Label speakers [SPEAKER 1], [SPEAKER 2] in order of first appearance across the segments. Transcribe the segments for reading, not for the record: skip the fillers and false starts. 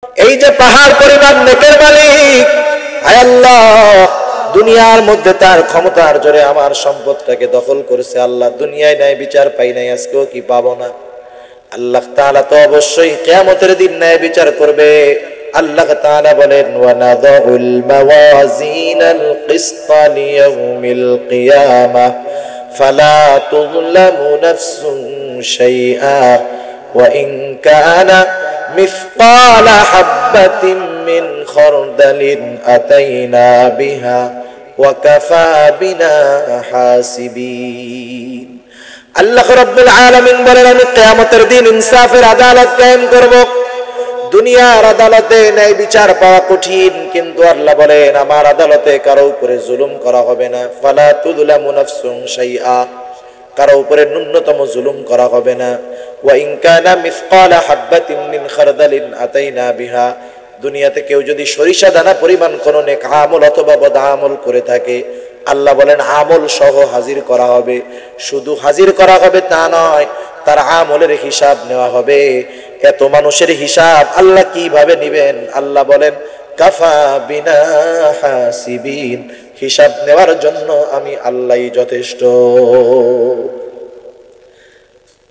[SPEAKER 1] এই যে পাহাড় পরিমাণ নেকের মালিক, আয় আল্লাহ, দুনিয়ার মধ্যে তার ক্ষমতার জোরে আমার সম্পদটাকে দখল করেছে। আল্লাহ, দুনিয়ায় নাই বিচার পাই নাই, আজকেও কি পাবো না? আল্লাহ তাআলা তো অবশ্যই কিয়ামতের দিন ন্যায় বিচার করবে। আল্লাহ তাআলা বলেন, ওয়া নাযাউল মাওয়াজিনাল কিসতা লিয়াউমিল কিয়ামাহ ফালা তুযলামু নাফসুন শাইআ ওয়া ইন কানা মিসকালা হাববাতিন মিন খারদালিন আতাইনা বিহা ওয়া কাফা বিনা হাসিবিন। আল্লাহ রাব্বুল আলামিন বলেন, আমি কিয়ামতের দিন ইনসাফের আদালত কায়েম করব। দুনিয়ার আদালতে ন্যায় বিচার পাওয়া কঠিন, কিন্তু আল্লাহ বলেন আমার আদালতে কারো উপরে জুলুম করা হবে না। ফালা তুযলামু নাফসুন শাইআ, কারো উপরে ন্যূনতম জুলুম করা হবে না। ওয়া ইন কানা মিসকালা হাববাতিন মিন খারদালিন আতাইনা বিহা, দুনিয়াতে কেউ যদি সরিষা দানা পরিমাণ কোনো নেক আমল অথবা বদ আমল করে থাকে, আল্লাহ বলেন আমল সহ হাজির করা হবে। শুধু হাজির করা হবে তা নয়, তার আমলের হিসাব নেওয়া হবে। এত মানুষের হিসাব আল্লাহ কিভাবে নিবেন? আল্লাহ বলেন, কাফা বিনা হাসিবিন, হিসাব নেওয়ার জন্য আমি আল্লাহই যথেষ্ট।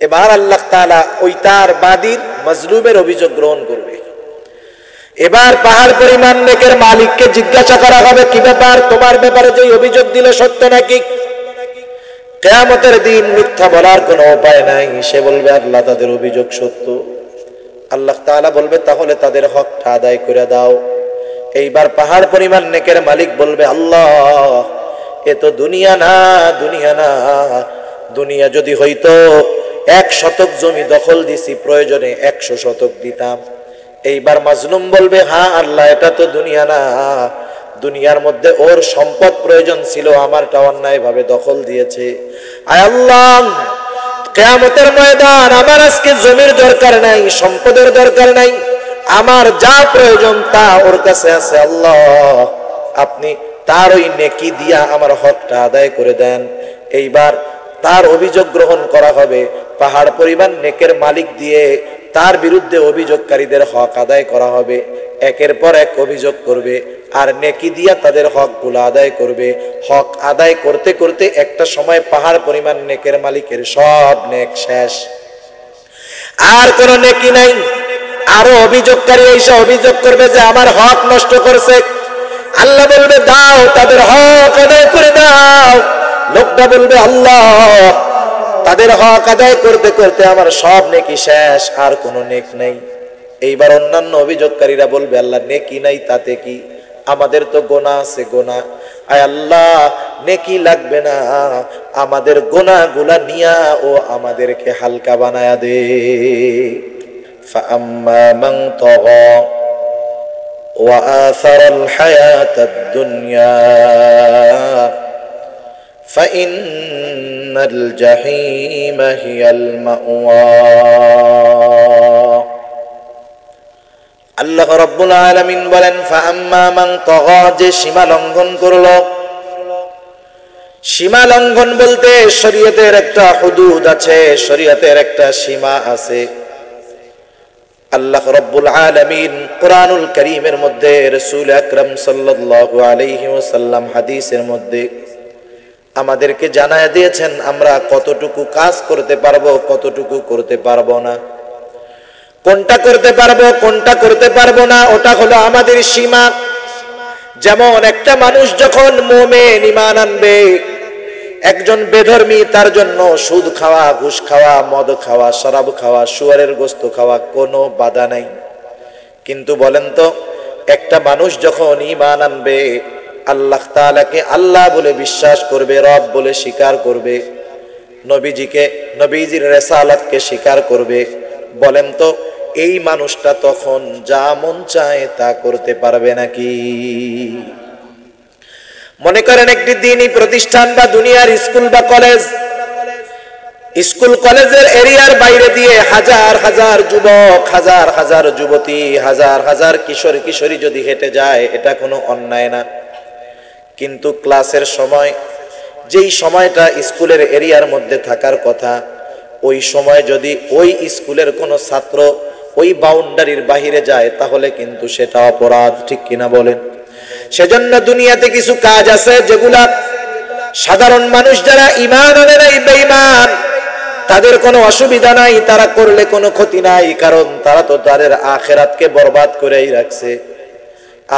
[SPEAKER 1] এবার আল্লাহ তাআলা ওই তার বাদীর মাজলুমের অভিযোগ গ্রহণ করবে। এবার পাহাড় পরিমাণ নেকের মালিককে জিজ্ঞাসা করা হবে, কি ব্যাপার, তোমার ব্যাপারে যে অভিযোগ দিল সত্য নাকি? কিয়ামতের দিন মিথ্যা বলার কোনো উপায় নাই। সে বলবে, আল্লাহ, তাদের অভিযোগ সত্য। আল্লাহ তাআলা বলবে, তাহলে তাদের হকটা আদায় করে দাও। এইবার পাহাড় পরিমাণ নেকের মালিক বলবে, আল্লাহ, এ তো দুনিয়া না, দুনিয়া না। দুনিয়া যদি হইতো 1 শতক জমি দখল দিছি, প্রয়োজনে 100 শতক দিতাম। এইবার মাজলুম বলবে, হ্যাঁ আল্লাহ, এটা তো দুনিয়া না। দুনিয়ার মধ্যে ওর সম্পদ প্রয়োজন ছিল, আমারটা অন্যায় ভাবে দখল দিয়েছে। আয় আল্লাহ, কিয়ামতের ময়দান আমার আজকে জমির দরকার নাই, সম্পদের দরকার নাই, আমার যা প্রয়োজন তা ওর কাছে আছে। আল্লাহ, আপনি তার ওই নেকি দিয়া আমার হকটা আদায় করে দেন। এইবার তার অভিযোগ গ্রহণ করা হবে। পাহাড় পরিমাণ নেকের মালিক দিয়ে তার বিরুদ্ধে অভিযোগকারীদের হক আদায় করা হবে। একের পর এক অভিযোগ করবে আর নেকি দিয়া তাদের হকগুলো আদায় করবে। হক আদায় করতে করতে একটা সময় পাহাড় পরিমাণ নেকের মালিকের সব নেক শেষ, আর কোন নেকি নাই। আরো অভিযোগকারী এসে অভিযোগ করবে যে আমার হক নষ্ট করছে। আল্লাহ বলবে, দাও, তাদের হক আদায় করে দাও। লোকটা বলবে, আল্লাহ, তাদের হক আদায় করতে করতে আমার সব নেকি শেষ, আর কোনো নেক নেই। এইবার অন্যান্য অভিযোগকারীরা বলবে, আল্লাহ, নেকি নাই তাতে কি, আমাদের তো গুনাহ আছে, গুনাহ। আয় আল্লাহ, নেকি লাগবে না, আমাদের গুনাহগুলা নিয়া ও আমাদেরকে হালকা বানায়া দে। ফাআম্মা মান তাগা ওয়া আসারাল হায়াতাদ দুনিয়া ফাইন্নাল জাহিমা হিয়াল মাওয়া। আল্লাহ রাব্বুল আলামিন বলেন, ফাআম্মা মান তাগা, যে সীমা লঙ্ঘন করলো। সীমা লঙ্ঘন বলতে শরীয়তের একটা হুদুদ আছে, শরীয়তের একটা সীমা আছে। আল্লাহ রাব্বুল আলামিন কুরআনুল কারীমের মধ্যে, রাসূল আকরাম সাল্লাল্লাহু আলাইহি ওয়াসাল্লাম হাদিসের মধ্যে আমাদেরকে জানায় দিয়েছেন আমরা কতটুকু কাজ করতে পারবো, কতটুকু করতে পারবো না। কোনটা করতে পারবো, কোনটা করতে পারবো না, ওটা হলো আমাদের সীমা। যেমন একটা মানুষ যখন মুমিন ঈমান আনবে, একজন বেধর্মী, তার জন্য সুদ খাওয়া, ঘুষ খাওয়া, মদ খাওয়া, শরাব খাওয়া, শুয়ারের গোশত খাওয়া কোনো বাধা নাই। কিন্তু বলেন তো, একটা মানুষ যখন ঈমান আনবে, আল্লাহ তাআলাকে আল্লাহ বলে বিশ্বাস করবে, রব বলে স্বীকার করবে, নবীজিকে, নবীজির রিসালাতকে স্বীকার করবে, বলেন তো এই মানুষটা তখন যা মন চায় তা করতে পারবে নাকি? মনে করেন একটি দ্বীনি প্রতিষ্ঠান বা দুনিয়ার স্কুল বা কলেজ, স্কুল কলেজের এরিয়ার বাইরে দিয়ে হাজার হাজার যুবক, হাজার হাজার যুবতী, হাজার হাজার কিশোর কিশোরী যদি হেঁটে যায়, এটা কোনো অন্যায় না। কিন্তু ক্লাসের সময়, যেই সময়টা স্কুলের এরিয়ার মধ্যে থাকার কথা, ওই সময় যদি ওই স্কুলের কোনো ছাত্র ওই বাউন্ডারির বাহিরে যায় তাহলে কিন্তু সেটা অপরাধ, ঠিক কিনা বলেন? সেজন্য দুনিয়াতে কিছু কাজ আছে যেগুলা সাধারণ মানুষ যারা ঈমান আনে নাই, বেঈমান, তাদের কোনো অসুবিধা নাই, তারা করলে কোনো ক্ষতি নাই, কারণ তারা তো তাদের আখিরাতকে বরবাদ করেই রাখছে।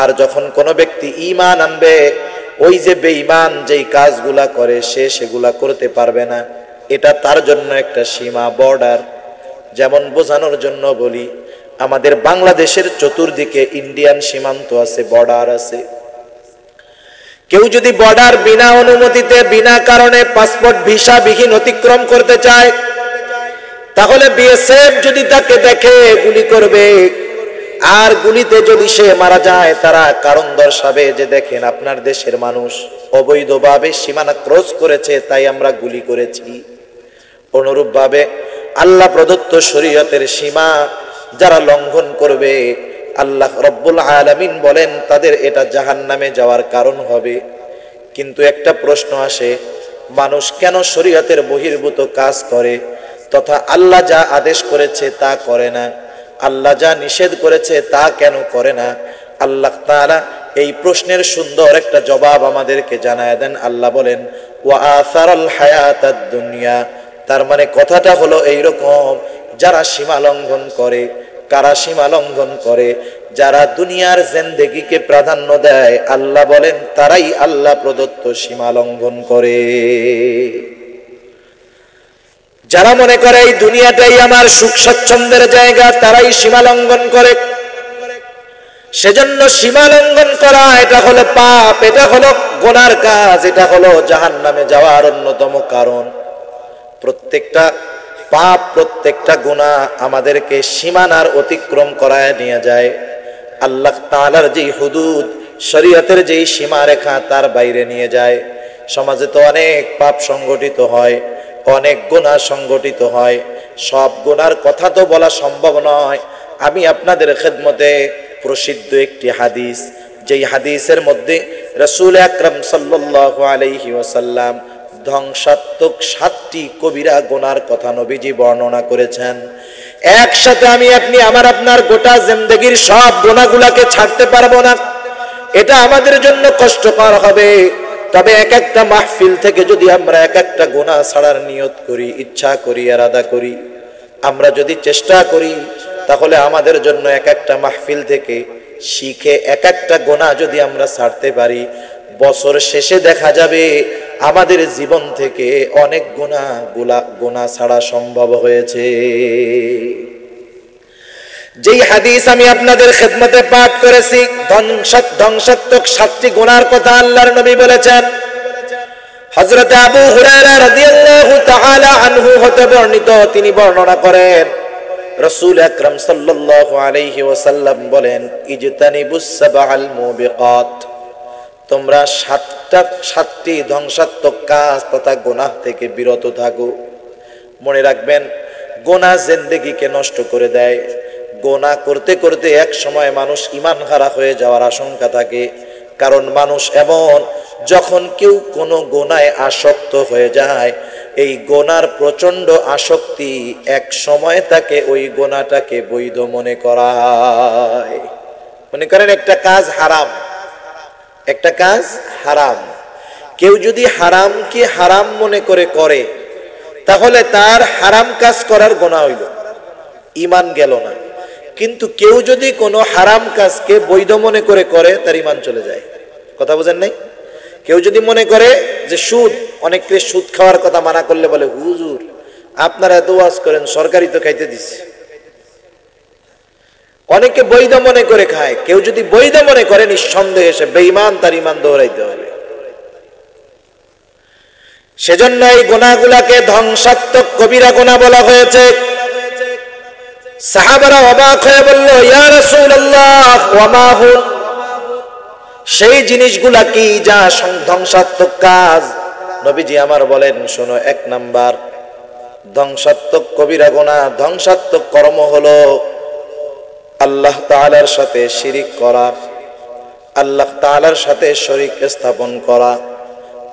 [SPEAKER 1] আর যখন কোনো ব্যক্তি ঈমান আনবে, ওই যে বেঈমান যেই কাজগুলা করে সে সেগুলা করতে পারবে না। এটা তার জন্য একটা সীমা, বর্ডার। যেমন বোঝানোর জন্য বলি, আমাদের বাংলাদেশের চতুর্দিকে ইন্ডিয়ান সীমান্ত আছে, বর্ডার আছে। কেউ যদি বর্ডার বিনা অনুমতিতে, বিনা কারণে, পাসপোর্ট ভিসা বিহীন অতিক্রম করতে চায়, তাহলে বিএসএফ যদি তাকে দেখে গুলি করবে। আর গুলিতে যদি সে মারা যায়, তারা কারণ দর্শাবে যে দেখেন আপনার দেশের মানুষ অবৈধভাবে সীমানা ক্রস করেছে, তাই আমরা গুলি করেছি। অনুরূপভাবে আল্লাহ প্রদত্ত শরীয়তের সীমা যারা লঙ্ঘন করবে, আল্লাহ রব্বুল আলামিন বলেন তাদের এটা জাহান্নামে যাওয়ার কারণ হবে। কিন্তু একটা প্রশ্ন আসে, মানুষ কেন শরীয়তের বহির্ভূত কাজ করে তথা আল্লাহ যা আদেশ করেছে তা করে না? আল্লাহ যা নিষেধ করেছে তা কেন করে না? আল্লাহ তাআলা এই প্রশ্নের সুন্দর একটা জবাব আমাদেরকে জানায় দেন। আল্লাহ বলেন, ওয়া আসারাল হায়াতাদ দুনিয়া। তার মানে কথাটা হলো এইরকম, যারা সীমা লঙ্ঘন করে, কারা সীমা লঙ্ঘন করে? যারা দুনিয়ার জিন্দেগিকে প্রাধান্য দেয়, আল্লাহ বলেন তারাই আল্লাহ প্রদত্ত সীমা লঙ্ঘন করে। যারা মনে করে এই দুনিয়াটাই আমার সুখ স্বচ্ছন্দের জায়গা, তারাই সীমা লঙ্ঘন করে। সেজন্য সীমা লঙ্ঘন করা এটা হলো পাপ, এটা হলো গুনার কাজ, এটা হলো জাহান্নামে যাওয়ার অন্যতম কারণ। প্রত্যেকটা পাপ, প্রত্যেকটা গুনাহ আমাদেরকে সীমানার অতিক্রম করায় নিয়ে যায়। আল্লাহ তাআলার যেই হুদুদ, শরীয়তের যেই সীমারেখা, তার বাইরে নিয়ে যায়। সমাজে তো অনেক পাপ সংগঠিত হয়, অনেক গুনাহ সংগঠিত হয়। সব গুনার কথা তো বলা সম্ভব নয়। আমি আপনাদের খেদমতে প্রসিদ্ধ একটি হাদিস, যেই হাদিসের মধ্যে রাসূল আকরাম সাল্লাল্লাহু আলাইহি ওয়াসাল্লাম ধ্বংসাত্মক 7টি কবিরা গুনার কথা নবীজি বর্ণনা করেছেন। একসাথে আমি আপনি আমার আপনার গোটা জিন্দেগির সব গুনাহগুলোকে ছাড়তে পারবো না, এটা আমাদের জন্য কষ্টকর হবে। তবে এক একটা মাহফিল থেকে যদি আমরা এক একটা গুনাহ ছাড়ার নিয়ত করি, ইচ্ছা করি, ইরাদা করি, আমরা যদি চেষ্টা করি, তাহলে আমাদের জন্য এক একটা মাহফিল থেকে শিখে এক একটা গুনাহ যদি আমরা ছাড়তে পারি, বছর শেষে দেখা যাবে আমাদের জীবন থেকে অনেক গুনাহ ছাড়া সম্ভব হয়েছে। যেই হাদিস আমি আপনাদের খেদমতে পাঠ করেছি, ধ্বংসাত্মক 7টি গুনার কথা আল্লাহর নবী বলেছেন। হযরত আবু হুরায়রা রাদিয়াল্লাহু তাআলা আনহু হতে বর্ণিত, তিনি বর্ণনা করেন, রাসূল আকরাম সাল্লাল্লাহু আলাইহি ওয়াসাল্লাম বলেন, ইজতানিবুস সাবআল মুবিকাত, তোমরা 7টি ধ্বংসাত্মক কাজ তথা গুনাহ থেকে বিরত থাকো। মনে রাখবেন, গুনাহ জিন্দেগিকে নষ্ট করে দেয়। গুনাহ করতে করতে এক সময় মানুষ ঈমান হারা হয়ে যাওয়ার আশঙ্কা থাকে। কারণ মানুষ এমন, যখন কেউ কোনো গুনাহে আসক্ত হয়ে যায়, এই গুনার প্রচন্ড আসক্তি এক সময় তাকে ওই গুনাহটাকে বৈধ মনে করায়। মনে করেন একটা কাজ হারাম, একটা কাজ হারাম, কেউ যদি হারামকে হারাম মনে করে, তাহলে তার হারাম কাজ করার গুনাহ হইল, ঈমান গেল না। কিন্তু কেউ যদি কোনো হারাম কাজকে বৈধ মনে করে, তার ঈমান চলে যায়। কথা বুঝেন নাই? কেউ যদি মনে করে যে সুদ, অনেককে সুদ খাওয়ার কথা মানা করলে বলে, হুজুর আপনারা এত ওয়াজ করেন, সরকারি তো খাইতে দিচ্ছে। অনেকে বৈধ মনে করে খায়। কেউ যদি বৈধ মনে করে, নিঃসন্দেহে সে বেঈমান, তার ঈমান দৌড়াইতে হবে। সেজন্য এই গুনাহগুলোকে ধ্বংসাত্মক কবিরা গুনাহ বলা হয়েছে। সাহাবারা অবাক হয়ে বলল, ইয়া রাসূলুল্লাহ ওয়া মা হুন, সেই জিনিসগুলা কি যা ধ্বংসাত্মক কাজ? নবীজি আমার বলেন, শোনো, 1 নাম্বার ধ্বংসাত্মক কবিরা গুনাহ, ধ্বংসাত্মক কর্ম হলো আল্লাহ তাআলার সাথে শিরিক করা, আল্লাহ তাআলার সাথে শরীক স্থাপন করা,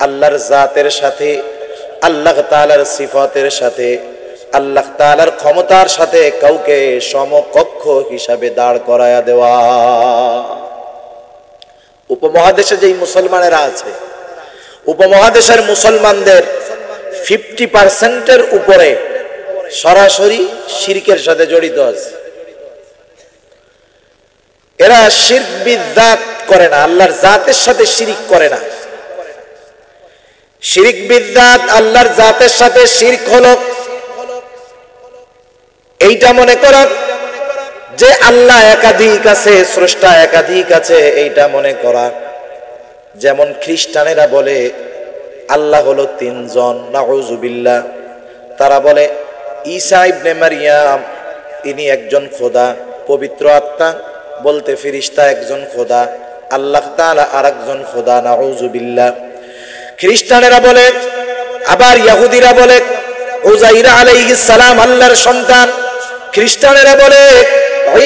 [SPEAKER 1] আল্লাহর জাতের সাথে, আল্লাহ তাআলার সিফাতের সাথে, আল্লাহ তাআলার ক্ষমতার সাথে কাউকে সমকক্ষ হিসাবে দাঁড় করায়া দেওয়া। উপমহাদেশে যেই মুসলমানেরা আছে, উপমহাদেশের মুসলমানদের 50% উপরে সরাসরি শিরকের সাথে জড়িত আছে। এরা শিরক বিযাত করে না, আল্লাহর জাতের সাথে শিরক করে না। শিরক বিযাত আল্লাহর জাতের সাথে শিরক হলো এইটা মনে করা যে আল্লাহ একাধিক আছে, স্রষ্টা একাধিক আছে, এইটা মনে করা। যেমন খ্রিস্টানেরা বলে আল্লাহ হলো 3 জন, নাউযুবিল্লাহ। তারা বলে ঈসা ইবনে মারইয়াম ইনি একজন খোদা, পবিত্র আত্মা বলতে ফেরেশতা একজন খোদা, আল্লাহ তাআলা আরেকজন খোদা, নাউযুবিল্লাহ। খ্রিস্টানেরা বলে, আবার ইহুদিরা বলে উযাইর আলাইহিস সালাম আল্লাহর সন্তান। খ্রিস্টানেরা বলে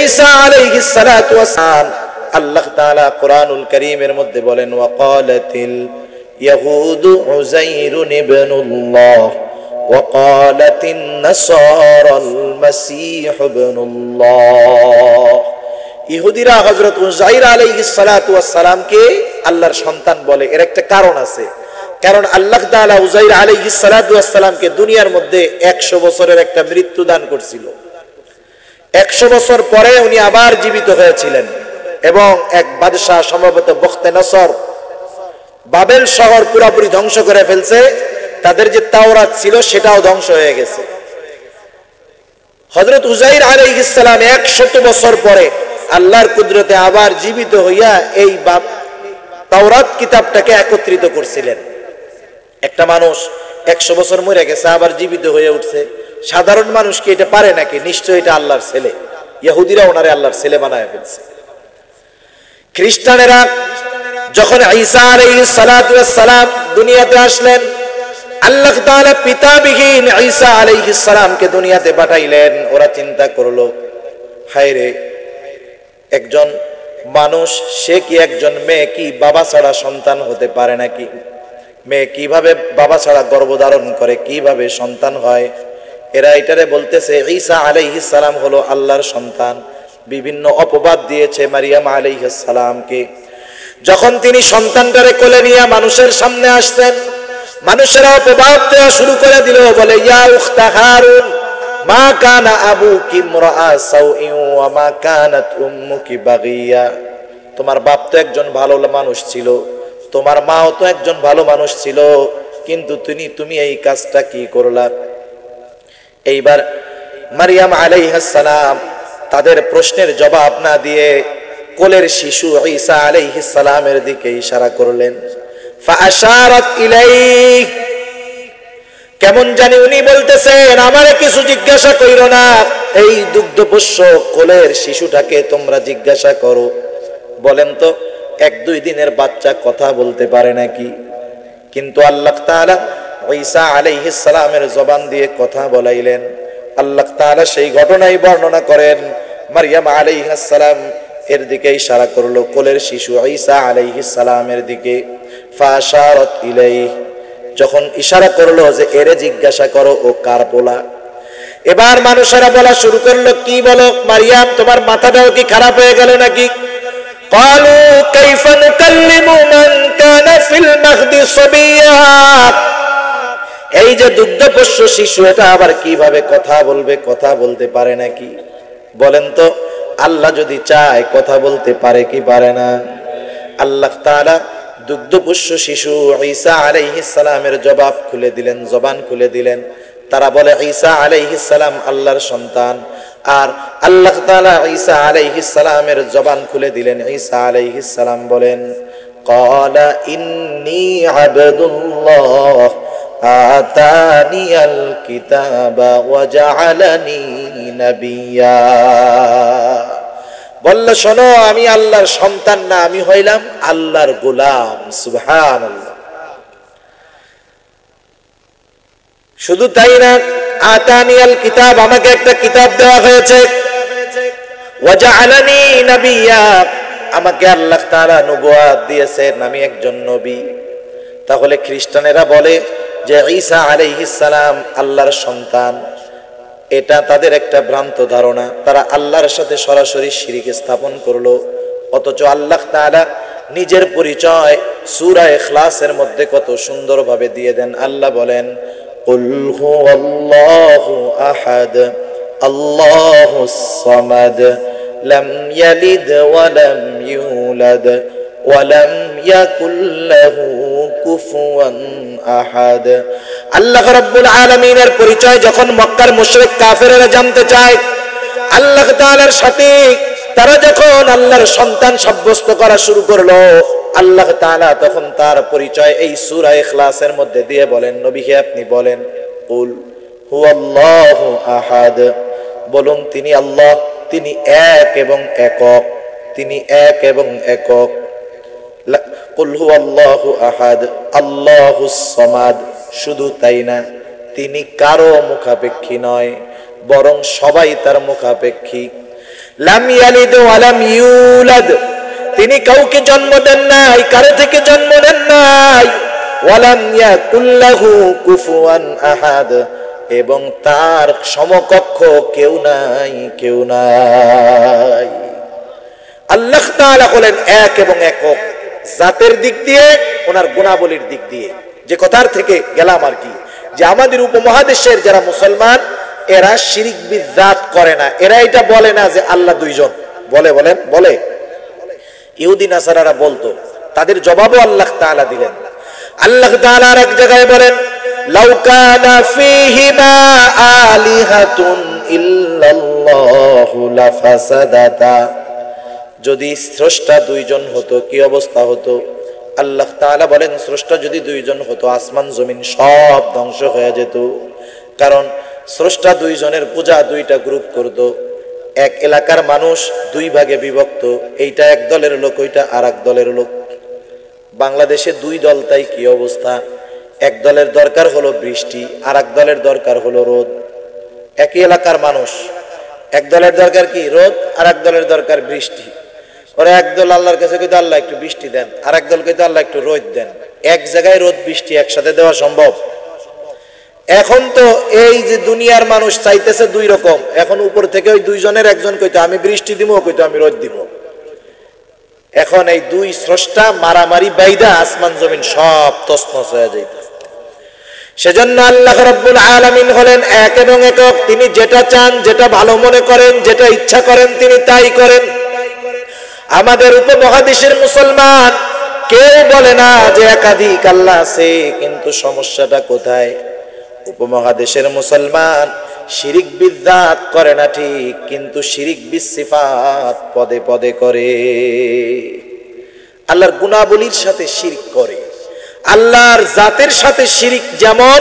[SPEAKER 1] ঈসা আলাইহিস সালাতু ওয়াস সালাম। আল্লাহ তাআলা কোরআনুল কারীমের মধ্যে বলেন ওয়াকালাতিল ইয়াহুদু উযাইরুন ইবনুল্লাহ ওয়াকালাতিন নাসারাল মাসীহ ইবনুল্লাহ। ইহুদিরা হযরত উযাইর আলাইহিস সালাতু ওয়াস সালামকে আল্লাহর সন্তান বলে। এর একটা কারণ আছে, কারণ আল্লাহ তাআলা উযাইর আলাইহিস সালাতু ওয়াস সালামকে দুনিয়ার মধ্যে 100 বছরের একটা মৃত্যু দান করেছিল। 100 বছর পরে উনি আবার জীবিত হয়েছিলেন এবং এক বাদশাহ সম্ভবত বখতে নসর বাবেল শহর পুরোপুরি ধ্বংস করে ফেলছে। তাদের যে তাওরাত ছিল সেটাও ধ্বংস হয়ে গেছে। হযরত উযাইর আলাইহিস সালাম 100 বছর পরে আল্লাহর কুদরতে আবার জীবিত হইয়া এই তাওরাত কিতাবটাকে একত্রিত করছিলেন। একটা মানুষ 100 বছর মরে গেছে আবার জীবিত হয়ে উঠছে, সাধারণ মানুষ কি এটা পারে নাকি? নিশ্চয়ই এটা আল্লাহর ছেলে। ইহুদিরা ওনারে আল্লাহর ছেলে বানায় ফেলছে। খ্রিস্টানেরা যখন ঈসা আলাইহিস সালাতু ওয়াস সালাম দুনিয়াতে আসলেন, আল্লাহ তাআলা পিতাবিহীন ঈসা আলাইহিস সালামকে দুনিয়াতে পাঠাইলেন। ওরা চিন্তা করলো, হায় রে, একজন মানুষ সে কি একজন মেয়ে কি বাবা ছাড়া সন্তান হতে পারে নাকি? মেয়ে কিভাবে বাবা ছাড়া গর্ভধারণ করে, কিভাবে সন্তান হয়? এরা এটারে বলতেছে ঈসা আলাইহিস সালাম হলো আল্লাহর সন্তান। বিভিন্ন অপবাদ দিয়েছে মারিয়াম আলাইহিস সালামকে। যখন তিনি সন্তানটারে কোলে নিয়ে মানুষের সামনে আসছেন, মানুষেরা অপবাদ দেওয়া শুরু করে দিল, বলে ইয়া উখতা হারুন মা কানা আবুকি ইমরাআ সাউইন ওয়া মা কানাত উম্মুকি বাগিয়া। তোমার বাপ তো একজন ভালো মানুষ ছিল, তোমার মাও তো একজন ভালো মানুষ ছিল, কিন্তু তুমি এই কাজটা কি করলা? এইবার মারিয়াম আলাইহিস সালাম তাদের প্রশ্নের জবাব না দিয়ে কোলের শিশু ঈসা আলাইহিস সালামের দিকে ইশারা করলেন। ফাআশারাত ইলাইহি, কেমন জানি উনি বলতেছেন আমারে কিছু জিজ্ঞাসা কইরো না, এই দুগ্ধপোষ্য কোলের শিশুটাকে তোমরা জিজ্ঞাসা করো। বলেন তো 1-2 দিনের বাচ্চা কথা বলতে পারে নাকি? কিন্তু আল্লাহ তাআলা ঈসা আলাইহিস সালামের জবান দিয়ে কথা বলাইলেন। আল্লাহ তাআলা সেই ঘটনাই বর্ণনা করেন। মারিয়াম আলাইহিস সালাম এর দিকে ইশারা করলো, কোলের শিশু ঈসা আলাইহিস সালামের দিকে। ফাশারাত ইলাইহি, যখন ইশারা করলো যে এরে জিজ্ঞাসা করো ও কার পোলা। এবার মানুষেরা বলা শুরু করলো, কি বলো মারিয়াম, তোমার মাথাটাও কি খারাপ হয়ে গেল নাকি? ক্বালু কাইফা নুকাল্লিমু মান কানা ফিল মাহদি সাবিয়্যা, এই যে দুগ্ধপোষ্য শিশু এটা আবার কিভাবে কথা বলবে, কথা বলতে পারে নাকি? বলেন তো আল্লাহ যদি চায় কথা বলতে পারে কি পারে না? আল্লাহ তাআলা দুগ্ধপোষ্য শিশু ঈসা আলাইহিস সালামের জবান খুলে দিলেন। তারা বলে ঈসা আলাইহিস সালাম আল্লাহর সন্তান, আর আল্লাহ তাআলা ঈসা আলাইহিস সালামের জবান খুলে দিলেন। ঈসা আলাইহিস সালাম বলেন, ক্বালা ইন্নী আবদুল্লাহ আতানিয়াল কিতাবা ওয়া জাআলানি নাবিয়্যা। বলল, শোনো, আমি আল্লাহর সন্তান না, আমি হইলাম আল্লাহর গোলাম। সুবহানাল্লাহ। শুধু তাই না, আতানিয়াল কিতাব, আমাকে একটা কিতাব দেওয়া হয়েছে। ওয়া জাআলানি নাবিয়্যা, আমাকে আল্লাহ তাআলা নবুয়ত দিয়েছেন, আমি একজন নবী। তাহলে খ্রিস্টানেরা বলে যে ঈসা আলাইহিস সালাম আল্লাহর সন্তান, এটা তাদের একটা ভ্রান্ত ধারণা। তারা আল্লাহর সাথে সরাসরি শিরিক স্থাপন করলো, অথচ আল্লাহ তাআলা নিজের পরিচয় সূরা ইখলাসের মধ্যে কত সুন্দরভাবে দিয়ে দেন। আল্লাহ বলেন, কুল হুয়াল্লাহু আহাদ আল্লাহুস সামাদ লাম ইয়ালিদ ওয়া লাম ইউলাদ ওয়া লাম ইয়াকুল লাহু কুফুয়ান আহাদ। আল্লাহ রাব্বুল আলামিনের পরিচয় যখন মক্কার মুশরিক কাফেররা জানতে চায়, আল্লাহ তাআলার সাথে তারা যখন আল্লাহর সন্তান সাব্যস্ত করা শুরু করলো, আল্লাহ তাআলা তখন তার পরিচয় এই সূরা ইখলাসের মধ্যে দিয়ে বলেন, নবী হে আপনি বলেন, কুল হুয়াল্লাহু আহাদ, বলুন তিনি আল্লাহ, তিনি এক এবং একক, তিনি এক এবং একক। কুল হুয়াল্লাহু আহাদ আল্লাহুস সামাদ, শুধু তাই না, তিনি কারো মুখাপেক্ষী নয়, বরং সবাই তার মুখাপেক্ষী। লাম ইয়ালিদ ওয়া লাম ইউলাদ, তিনি কাউকে জন্ম দেন নাই, কারো থেকে জন্ম নেন নাই। ওয়া লাম ইয়াকুল লাহু কুফুয়ান আহাদ, এবং তার সমকক্ষ কেউ নাই, কেউ নাই। আল্লাহ তাআলা হলেন এক এবং একক, জাতের দিক দিয়ে, ওনার গুণাবলীর দিক দিয়ে। যে কথার থেকে গেলাম আর কি, যে আমাদের উপমহাদেশের যারা মুসলমান, এরা শিরিক বিদ্যাত করে না, এরা এটা বলে না যে আল্লাহ দুইজন। বলে বলেন, বলে। ইহুদি নাসারারা বলতো, তাদের জবাবও আল্লাহ তাআলা দিলেন। আল্লাহ তাআলা আর এক জায়গায় বলেন, লাউ কানা ফীহিমা আলিহাতুন ইল্লাল্লাহু লাফাসাদাতা, যদি স্রষ্টা দুইজন হতো কি অবস্থা হতো? আল্লাহ তাআলা বলেন, স্রষ্টা যদি দুইজন হতো, আসমান জমিন সব ধ্বংস হয়ে যেত। কারণ স্রষ্টা দুইজনের পূজা দুইটা গ্রুপ করতো, এক এলাকার মানুষ দুই ভাগে বিভক্ত, এইটা এক দলের লোক, ওইটা আর এক দলের লোক। বাংলাদেশে দুই দল, তাই কি অবস্থা? এক দলের দরকার হলো বৃষ্টি, আর এক দলের দরকার হলো রোদ। একই এলাকার মানুষ, এক দলের দরকার কি? রোদ, আর এক দলের দরকার বৃষ্টি। ওরা একদল আল্লাহর কাছে কইতো আল্লাহ একটু বৃষ্টি দেন, আর একদল কইতো আল্লাহ একটু রোদ দেন। এক জায়গায় রোদ বৃষ্টি একসাথে দেওয়া সম্ভব? এখন তো এই যে দুনিয়ার মানুষ চাইতেছে দুই রকম, এখন উপর থেকে ওই দুইজনের একজন কইতো আমি বৃষ্টি দিব, কইতো আমি রোদ দিব। এখন এই দুই স্রষ্টা মারামারি বাইদা আসমান জমিন সব তছনছ হয়ে যাইতেছে। সেজন্য আল্লাহ রাব্বুল আলামিন হলেন এক এবং একক, তিনি যেটা চান, যেটা ভালো মনে করেন, যেটা ইচ্ছা করেন, তিনি তাই করেন। আমাদের উপমহাদেশের মুসলমান কেউ বলে না যে একাধিক আল্লাহ আছে, কিন্তু সমস্যাটা কোথায়? উপমহাদেশের মুসলমান শিরিক বিদ্যাত করে না ঠিক, কিন্তু শিরিক বিসিফাত পদে পদে করে। আল্লাহর গুণাবলীর সাথে শিরিক করে, আল্লাহর জাতের সাথে শিরিক যেমন,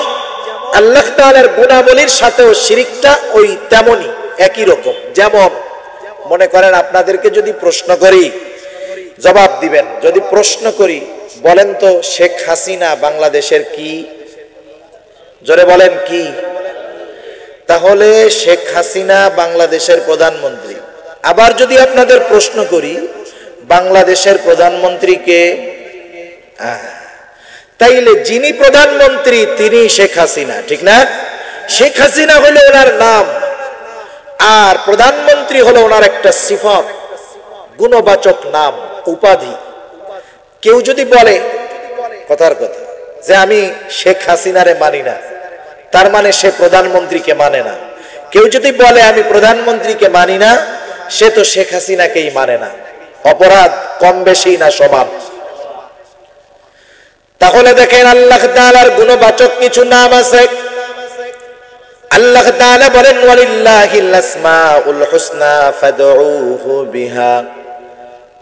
[SPEAKER 1] আল্লাহ তাআলার গুণাবলীর সাথেও শিরিকটা ওই তেমনই, একই রকম। যেমন মনে করেন আপনাদেরকে যদি প্রশ্ন করি, জবাব দিবেন। যদি প্রশ্ন করি, বলেন তো শেখ হাসিনা বাংলাদেশের কি? জোরে বলেন কি? তাহলে শেখ হাসিনা বাংলাদেশের প্রধানমন্ত্রী। আবার যদি আপনাদের প্রশ্ন করি, বাংলাদেশের প্রধানমন্ত্রী কে? তাইলে যিনি প্রধানমন্ত্রী তিনি শেখ হাসিনা, ঠিক না? শেখ হাসিনা হলো ওনার নাম, আর প্রধানমন্ত্রী হলো ওনার একটা সিফাত, গুণবাচক নাম, উপাধি। কেউ যদি বলে, কথার কথা, যে আমি শেখ হাসিনারে মানি না, তার মানে সে প্রধানমন্ত্রীকে মানে না। কেউ যদি বলে আমি প্রধানমন্ত্রীকে মানি না, সে তো শেখ হাসিনাকেই মানে না। অপরাধ কম বেশি না সমান? তাহলে দেখেন আল্লাহ তাআলার গুণবাচক কিছু নাম আছে। আল্লাহ তাআলা বলেন, ওয়ালিল্লাহিল আসমাউল হুসনা ফাদউহু বিহা।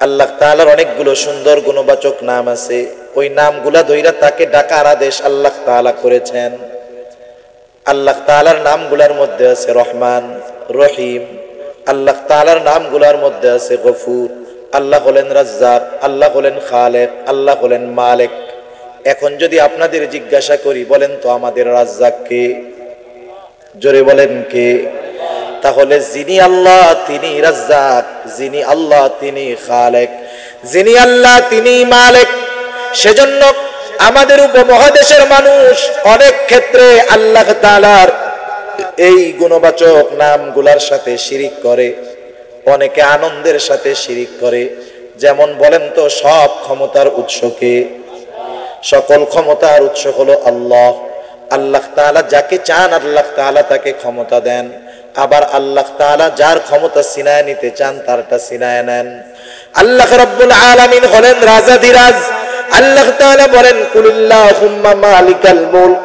[SPEAKER 1] আল্লাহ তাআলার অনেকগুলো সুন্দর গুণবাচক নাম আছে, ওই নামগুলা ধইরা তাকে ডাকার আদেশ আল্লাহ তাআলা করেছেন। আল্লাহ তাআলার নামগুলোর মধ্যে আছে রহমান, রহিম। আল্লাহ তাআলার নামগুলোর মধ্যে আছে গফুর। আল্লাহ হলেন রাজ্জাক, আল্লাহ হলেন খালেক, আল্লাহ হলেন মালিক। এখন যদি আপনাদের জিজ্ঞাসা করি, বলেন তো আমাদের রাজ্জাক কে? জোরে বলেন কে? তাহলে যিনি আল্লাহ তিনি রাজ্জাক, যিনি আল্লাহ তিনি খালেক, যিনি আল্লাহ তিনি মালিক। সেজন্য আমাদের উপমহাদেশের মানুষ অনেক ক্ষেত্রে আল্লাহ তাআলার এই গুণবাচক নামগুলার সাথে শিরিক করে, অনেকে আনন্দের সাথে শিরিক করে। যেমন বলেন তো, সব ক্ষমতার উৎসকে, সকল ক্ষমতার উৎস হলো আল্লাহ। আল্লাহ তাআলা যাকে চান আল্লাহ তাআলা তাকে ক্ষমতা দেন, আবার আল্লাহ তাআলা যার ক্ষমতা ছিনায় নিতে চান তারটা ছিনায় নেন। আল্লাহ রাব্বুল আলামিন হলেন রাজাধিরাজ। আল্লাহ তাআলা বলেন, কুলিল্লাহুম্মা মালিকাল মুলক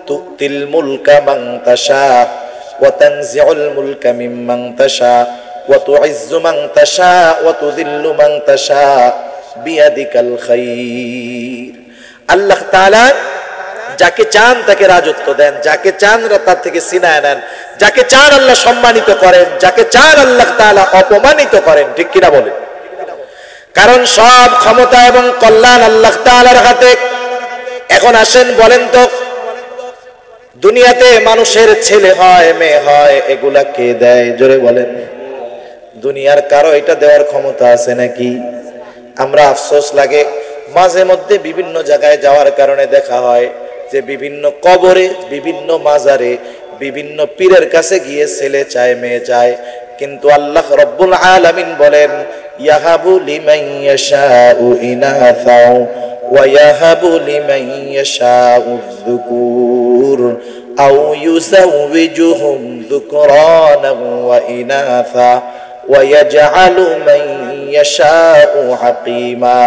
[SPEAKER 1] তুতিল মুলকা মান তাশা ওয়া তানজিউল মুলকা মিম্মান তাশা ওয়া তুইজ্জু মান তাশা ওয়া তুযিল্লু মান তাশা বিয়াদিকাল খায়র। আল্লাহ তাআলা যাকে চান তাকে রাজত্ব দেন, যাকে চান তার থেকে ছিনায় নেন, যাকে চান আল্লাহ সম্মানিত করেন, যাকে চান আল্লাহ তাআলা অপমানিত করেন। ঠিক কিনা বলেন? কারণ সব ক্ষমতা এবং কল্যাণ আল্লাহ তাআলার হাতে। এখন আসেন বলেন তো, দুনিয়াতে মানুষের ছেলে হয় মেয়ে হয় এগুলা কে দেয়? জোরে বলেন। দুনিয়ার কারো এটা দেওয়ার ক্ষমতা আছে নাকি? আমরা আফসোস লাগে, মাঝে মধ্যে বিভিন্ন জায়গায় যাওয়ার কারণে দেখা হয় যে বিভিন্ন কবরে, বিভিন্ন মাজারে, বিভিন্ন পীরের কাছে গিয়ে ছেলে চায় মেয়ে চায়, কিন্তু আল্লাহ রাব্বুল আলামিন বলেন, ইয়াহাবু লিমান ইয়াশাউ ইনাসা ওয়া ইয়াহাবু লিমান ইয়াশাউ যুকুর আও ইউযাওবিজুহুম যুকরানা ওয়া ইনাসা ওয়া ইয়াজআলু মান ইয়াশাউ হাকিমা।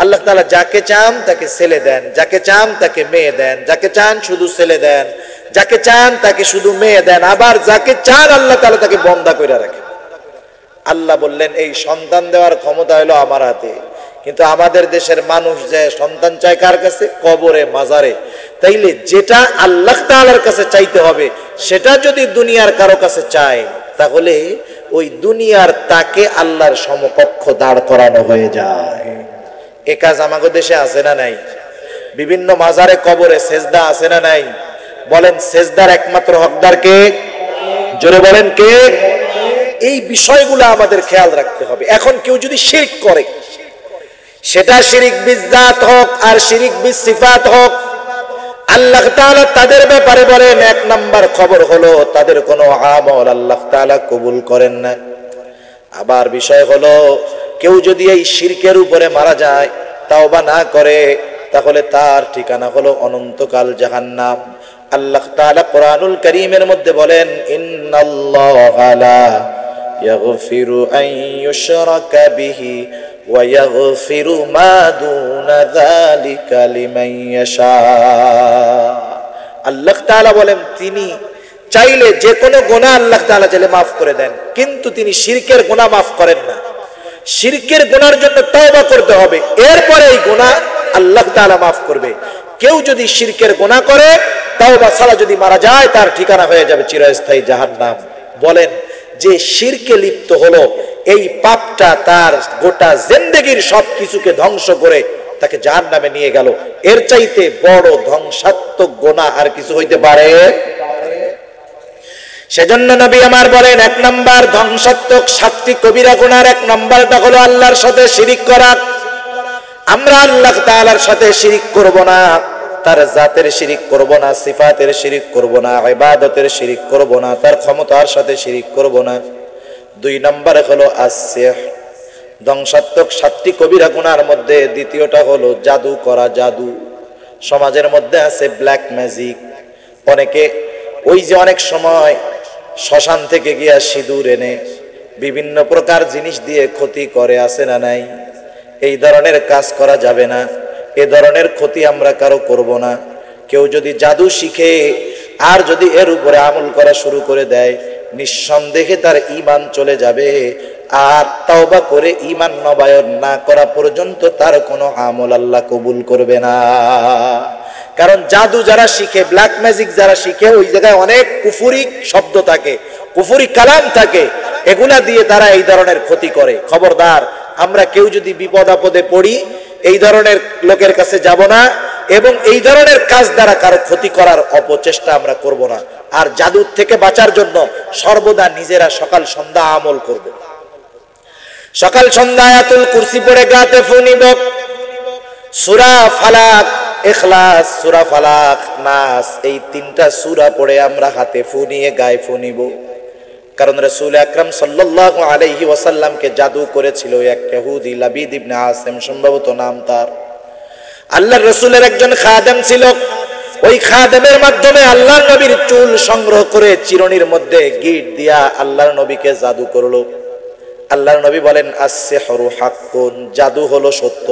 [SPEAKER 1] আল্লাহ তাআলা যাকে চান তাকে ছেলে দেন, যাকে চান তাকে মেয়ে দেন, যাকে চান শুধু ছেলে দেন, যাকে চান তাকে শুধু মেয়ে দেন, আবার যাকে চান আল্লাহ তাআলা তাকে বন্ধা করে রাখেন। আল্লাহ বললেন, এই সন্তান দেওয়ার ক্ষমতা হলো আমার হাতে। কিন্তু আমাদের দেশের মানুষ যে সন্তান চায় কার কাছে? কবরে, মাজারে। তাইলে যেটা আল্লাহ তাআলার কাছে চাইতে হবে সেটা যদি দুনিয়ার কারো কাছে চায়, তাহলে ওই দুনিয়ার তাকে আল্লাহর সমকক্ষ দাঁড় করানো হয়ে যায়। এ কাজ আমাদের দেশে আছে না নাই? বিভিন্ন মাজারে কবরে সেজদা আছে না নাই? বলেন, সেজদার একমাত্র হকদার কে? জোরে বলেন, কে? এই বিষয়গুলো আমাদের খেয়াল রাখতে হবে। এখন কেউ যদি শিরক করে, সেটা শিরক বিজ্জাত হোক আর শিরক বিসিফাত হোক, আল্লাহ তাআলা তাদের ব্যাপারে বলেন, এক নাম্বার খবর হলো তাদের কোনো আমল আল্লাহ তাআলা কবুল করেন না। আবার বিষয় হলো, কেউ যদি এই শিরকের উপরে মারা যায়, তাওবা না করে, তাহলে তার ঠিকানা হলো অনন্তকাল জাহান্নাম। আল্লাহ তাআলা কোরআনুল কারীমের মধ্যে বলেন, ইন্নাল্লাহা লা ইয়াগফিরু আন ইউশরাকা বিহি ওয়া ইয়াগফিরু মা দুনা যালিকা লিমান ইয়াশা। আল্লাহ তাআলা বলেন, তিনি চাইলে যে কোনো গুনাহ আল্লাহ তাআলা চাইলে মাফ করে দেন, কিন্তু তিনি শিরকের গুনাহ মাফ করেন না। শিরকের গুনার জন্য তওবা করতে হবে, এরপরে এই গুনাহ আল্লাহ তাআলা মাফ করবে। কেউ যদি শিরকের গুনাহ করে, তওবা ছাড়া যদি মারা যায়, তার ঠিকানা হয়ে যাবে চিরস্থায়ী জাহান্নাম। বলেন, যে শিরকে লিপ্ত হলো, এই পাপটা তার গোটা জিন্দেগীর সবকিছুকে ধ্বংস করে তাকে জাহান্নামে নিয়ে গেল। এর চাইতে বড় ধ্বংসাত্মক গুনাহ আর কিছু হইতে পারে? সেজন্য নবী আমার বলেন, এক নাম্বার ধ্বংসাত্মক 7টি কবিরা গুনার এক নাম্বারটা হলো আল্লাহর সাথে শিরিক করা। আমরা আল্লাহ তাআলার সাথে শিরিক করব না, তার জাতের শিরিক করব না, সিফাতের শিরিক করব না, ইবাদতের শিরিক করব না, তার ক্ষমতার সাথে শিরিক করব না। 2 নম্বরে হলো আসিহর। ধ্বংসাত্মক 7টি কবিরা গুনার মধ্যে দ্বিতীয়টা হলো জাদু করা। জাদু সমাজের মধ্যে আছে ব্ল্যাক ম্যাজিক। অনেকে ওই যে অনেক সময় শ্মশান থেকে গিয়া সিঁদুর এনে বিভিন্ন প্রকার জিনিস দিয়ে ক্ষতি করে, আছে না নাই? এই ধরনের কাজ করা যাবে না, এ ধরনের ক্ষতি আমরা কারো করব না। কেউ যদি জাদু শিখে আর যদি এর উপরে আমল করা শুরু করে দেয়, নিঃসন্দেহে তার ঈমান চলে যাবে। আর তওবা করে ঈমান নবায়ন না করা পর্যন্ত তার কোনো আমল আল্লাহ কবুল করবে না। কারণ জাদু যারা শিখে, ব্ল্যাক ম্যাজিক যারা শিখে, ওই জায়গায় অনেক কুফরি শব্দ থাকে, কুফরি কালাম থাকে, এগুলা দিয়ে তারা এই ধরনের ক্ষতি করে। খবরদার, আমরা কেউ যদি বিপদ আপদে পড়ি, এই ধরনের লোকের কাছে যাব না, এবং এই ধরনের কাজ দ্বারা কারো ক্ষতি করার অপচেষ্টা আমরা করব না। আর জাদুর থেকে বাঁচার জন্য সর্বদা নিজেরা সকাল সন্ধ্যা আমল করব। সকাল সন্ধ্যা আয়াতুল কুরসি পড়ে গাতে ফুনিব, সূরা ফালাক ইখলাস, সূরা ফালাক, নাস, এই তিনটা সূরা পড়ে আমরা হাতে ফু নিয়ে গায়ে ফু নিব। কারণ রাসূল আকরাম সাল্লাল্লাহু আলাইহি ওয়াসাল্লামকে জাদু করেছিল এক ইহুদি, লাবিদ ইবনে আসিম সম্ভবত নাম তার। আল্লাহর রাসূলের একজন খাদেম ছিল, ওই খাদেমের মাধ্যমে আল্লাহর নবীর চুল সংগ্রহ করে চিরুনির মধ্যে গিট দিয়া আল্লাহর নবীকে জাদু করলো। আল্লাহর নবী বলেন আস-সিহরু হাক্কুন, জাদু হলো সত্য।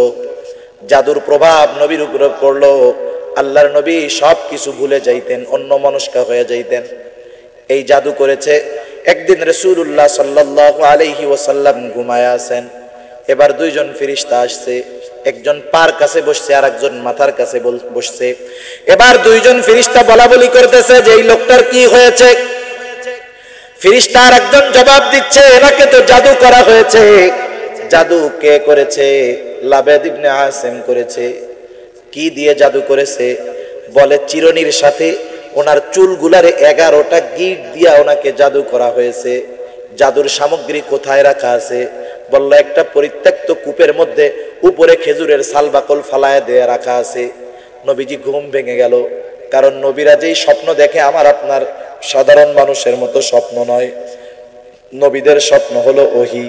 [SPEAKER 1] জাদুর প্রভাব নবীর উপরে পড়লো। আল্লাহর নবী সব কিছু ভুলে যাইতেন, অন্যমনস্ক হয়ে যাইতেন। এই জাদু করেছে। একদিন রাসূলুল্লাহ সাল্লাল্লাহু আলাইহি ওয়াসাল্লাম ঘুমায় আছেন। এবার দুইজন ফেরেশতা আসছে, একজন পার কাছে বসছে আর একজন মাথার কাছে বসছে। এবার দুইজন ফেরেশতা বলাবলি করতেছে যে এই লোকটার কি হয়েছে। ফেরেশতা আর একজন জবাব দিচ্ছে, এনাকে তো জাদু করা হয়েছে। জাদু কে করেছে? লাবিদ ইবনে আসিম করেছে। কি দিয়ে জাদু করেছে? বলে চিরুনির সাথে ওনার চুলগুলারে 11টা গিট দিয়া ওনাকে জাদু করা হয়েছে। জাদুর সামগ্রী কোথায় রাখা আছে? বলল একটা পরিত্যক্ত কূপের মধ্যে উপরে খেজুরের সালবাকল ফালায় দিয়ে রাখা আছে। নবীজি ঘুম ভেঙে গেল, কারণ নবীরা যেই স্বপ্ন দেখে আমার আপনার সাধারণ মানুষের মতো স্বপ্ন নয়। নবীদের স্বপ্ন হলো ওহী।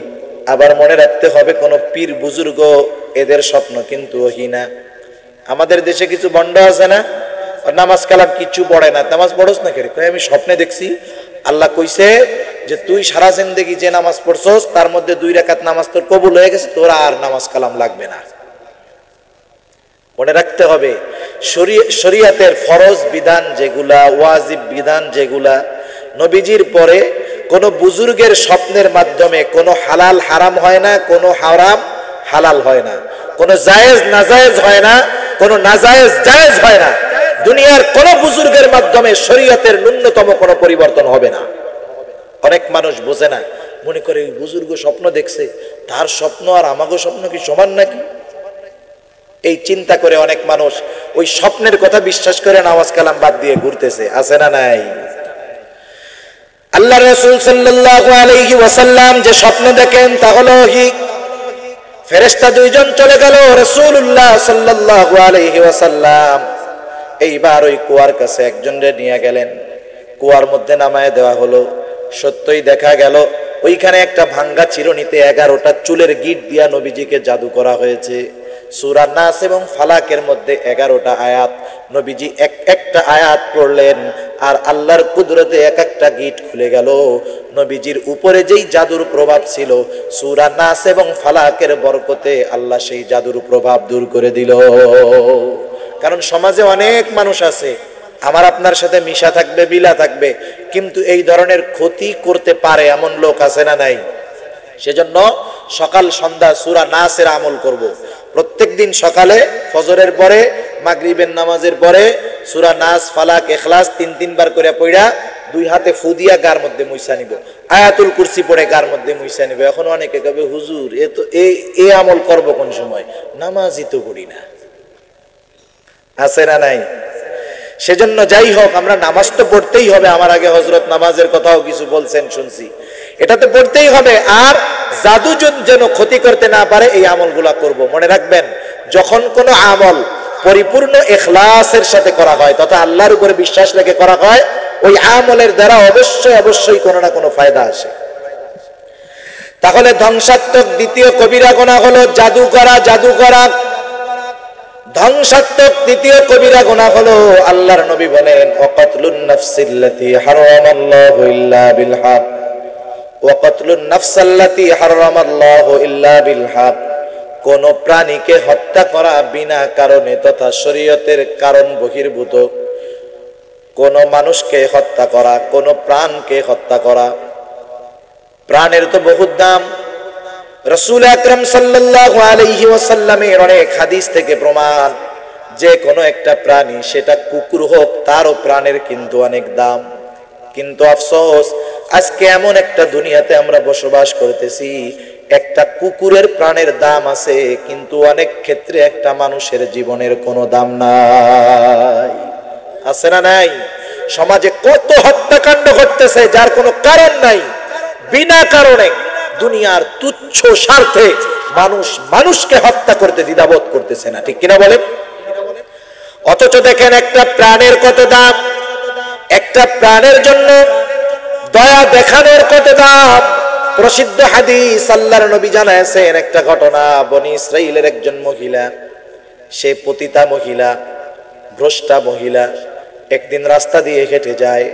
[SPEAKER 1] আবার মনে রাখতে হবে কোন পীর বুজুর্গ এদের স্বপ্ন কিন্তু ওহী না। আমাদের দেশে কিছু বন্ড আছে না, নামাজ কালাম কিছু পড়ে না। নামাজ পড়োস না কেন? আমি স্বপ্নে দেখছি আল্লাহ কইছে যে তুই সারা জিন্দেগি যে নামাজ পড়ছস তার মধ্যে 2 রাকাত নামাজ তোর কবুল হয়ে গেছে, তোর আর নামাজ কালাম লাগবে না। মনে রাখতে হবে শরীয়তের ফরজ বিধান যেগুলা, ওয়াজিব বিধান যেগুলা, নবীজির পরে কোন বুজুর্গের স্বপ্নের মাধ্যমে কোনো হালাল হারাম হয় না, কোনো হারাম হালাল হয় না, কোনো জায়েজ নাজায়েজ হয় না, কোনো নাজায়েজ জায়েজ হয় না। দুনিয়ার কোন বুজুর্গের মাধ্যমে শরীয়তের ন্যূনতম কোনো পরিবর্তন হবে না। অনেক মানুষ বোঝে না, মনে করে ওই বুজুর্গ স্বপ্ন দেখছে, তার স্বপ্ন আর আমাগো স্বপ্ন কি সমান নাকি? এই চিন্তা করে অনেক মানুষ ওই স্বপ্নের কথা বিশ্বাস করে নামাজ কালাম বাদ দিয়ে ঘুরতেছে, আছে না নাই? আল্লাহ রাসূল সাল্লাল্লাহু আলাইহি ওয়াসাল্লাম যে স্বপ্ন দেখেন তা হলো ওহী। ফেরেশতা দুইজন চলে গেল, রাসূলুল্লাহ সাল্লাল্লাহু আলাইহি ওয়াসাল্লাম এইবার ওই কুয়ার কাছে একজনকে নিয়ে গেলেন। কুয়ার মধ্যে নামায় দেওয়া হলো। সত্যই দেখা গেল ওইখানে একটা ভাঙ্গা চিরুনিতে 11টা চুলের গিট দিয়া নবীজিকে জাদু করা হয়েছে। সূরা নাস এবং ফালাকের মধ্যে 11টা আয়াত। নবীজি একটা আয়াত পড়লেন আর আল্লাহর কুদরতে এক একটা গিট খুলে গেল। নবীজির উপরে যেই জাদুর প্রভাব ছিল, সূরা নাস এবং ফালাকের বরকতে আল্লাহ সেই জাদুর প্রভাব দূর করে দিল। কারণ সমাজে অনেক মানুষ আছে আমার আপনার সাথে মিশা থাকবে, বিলা থাকবে, কিন্তু এই ধরনের ক্ষতি করতে পারে এমন লোক আছে না নাই? সেজন্য সকাল সন্ধ্যা সূরা নাসের আমল করব। প্রত্যেকদিন সকালে ফজরের পরে, মাগরিবের নামাজের পরে সূরা নাস, ফালাক, ইখলাস 3 বার করে পড়া 2 হাতে ফু দিয়া গার মধ্যে মুইসা নিব। আয়াতুল কুরসি পড়ে গার মধ্যে মুইসা নিব। এখন অনেকে কবে হুজুর এই আমল করব কোন সময়? নামাজই তো পড়ি না, আছে না নাই? সেজন্য যাই হোক, আমরা নামাজ তো পড়তেই হবে। আমার আগে হযরত নামাজের কথাও কিছু বলছেন শুনছি, এটা তো পড়তেই হবে। আর জাদু যেন ক্ষতি করতে না পারে এই আমলগুলা করব। মনে রাখবেন, যখন কোনো আমল পরিপূর্ণ ইখলাসের সাথে করা হয় তথা আল্লাহর উপরে বিশ্বাস রেখে করা হয়, ওই আমলের দ্বারা অবশ্যই কোনো না কোনো ফায়দা আসে। তাহলে ধ্বংসাত্মক দ্বিতীয় কবিরা গুনাহ হলো জাদু করা। ধ্বংসাত্মক দ্বিতীয় কবিরা গুনাহ হলো, আল্লাহর নবী বলেন ওয়াকাতলুন নাফসিল্লাতী হারামাল্লাহু ইল্লা বিল হক, ওয়াকাতলুন নাফসাল্লাতী হারামাল্লাহু ইল্লা বিল হক। কোন প্রাণীকে হত্যা করা বিনা কারণে তথা শরীয়তের কারণ বহির্ভূত, কোন মানুষকে হত্যা করা, কোন প্রাণকে হত্যা করা। প্রাণের তো বহুত দাম। রাসূল আকরাম সাল্লাল্লাহু আলাইহি ওয়াসাল্লামের অনেক হাদিস থেকে প্রমাণ, যে কোনো একটা প্রাণী, সেটা কুকুর হোক, তারও প্রাণের কিন্তু অনেক দাম। কিন্তু আফসোস, আজকে এমন একটা দুনিয়াতে আমরা বসবাস করতেছি, একটা কুকুরের প্রাণের দাম আছে, কিন্তু অনেক ক্ষেত্রে একটা মানুষের জীবনের কোনো দাম নাই, আছে না নাই? সমাজে কত হত্যাকাণ্ড ঘটতেছে যার কোনো কারণ নাই, বিনা কারণে দুনিয়ার তুচ্ছ স্বার্থে মানুষকে হত্যা করতে দ্বিধাবোধ করতেছে না, ঠিক কিনা বলেন? অথচ দেখেন একটা প্রাণের কত দাম, একটা প্রাণের জন্য দয়া দেখানোর কত দাম। প্রসিদ্ধ হাদিস, আল্লাহর নবী জানাইছেন একটা ঘটনা। বনি ইসরাইলের একজন মহিলা, সে পতিতা মহিলা, ভ্রষ্টা মহিলা, একদিন রাস্তা দিয়ে হেঁটে যায়।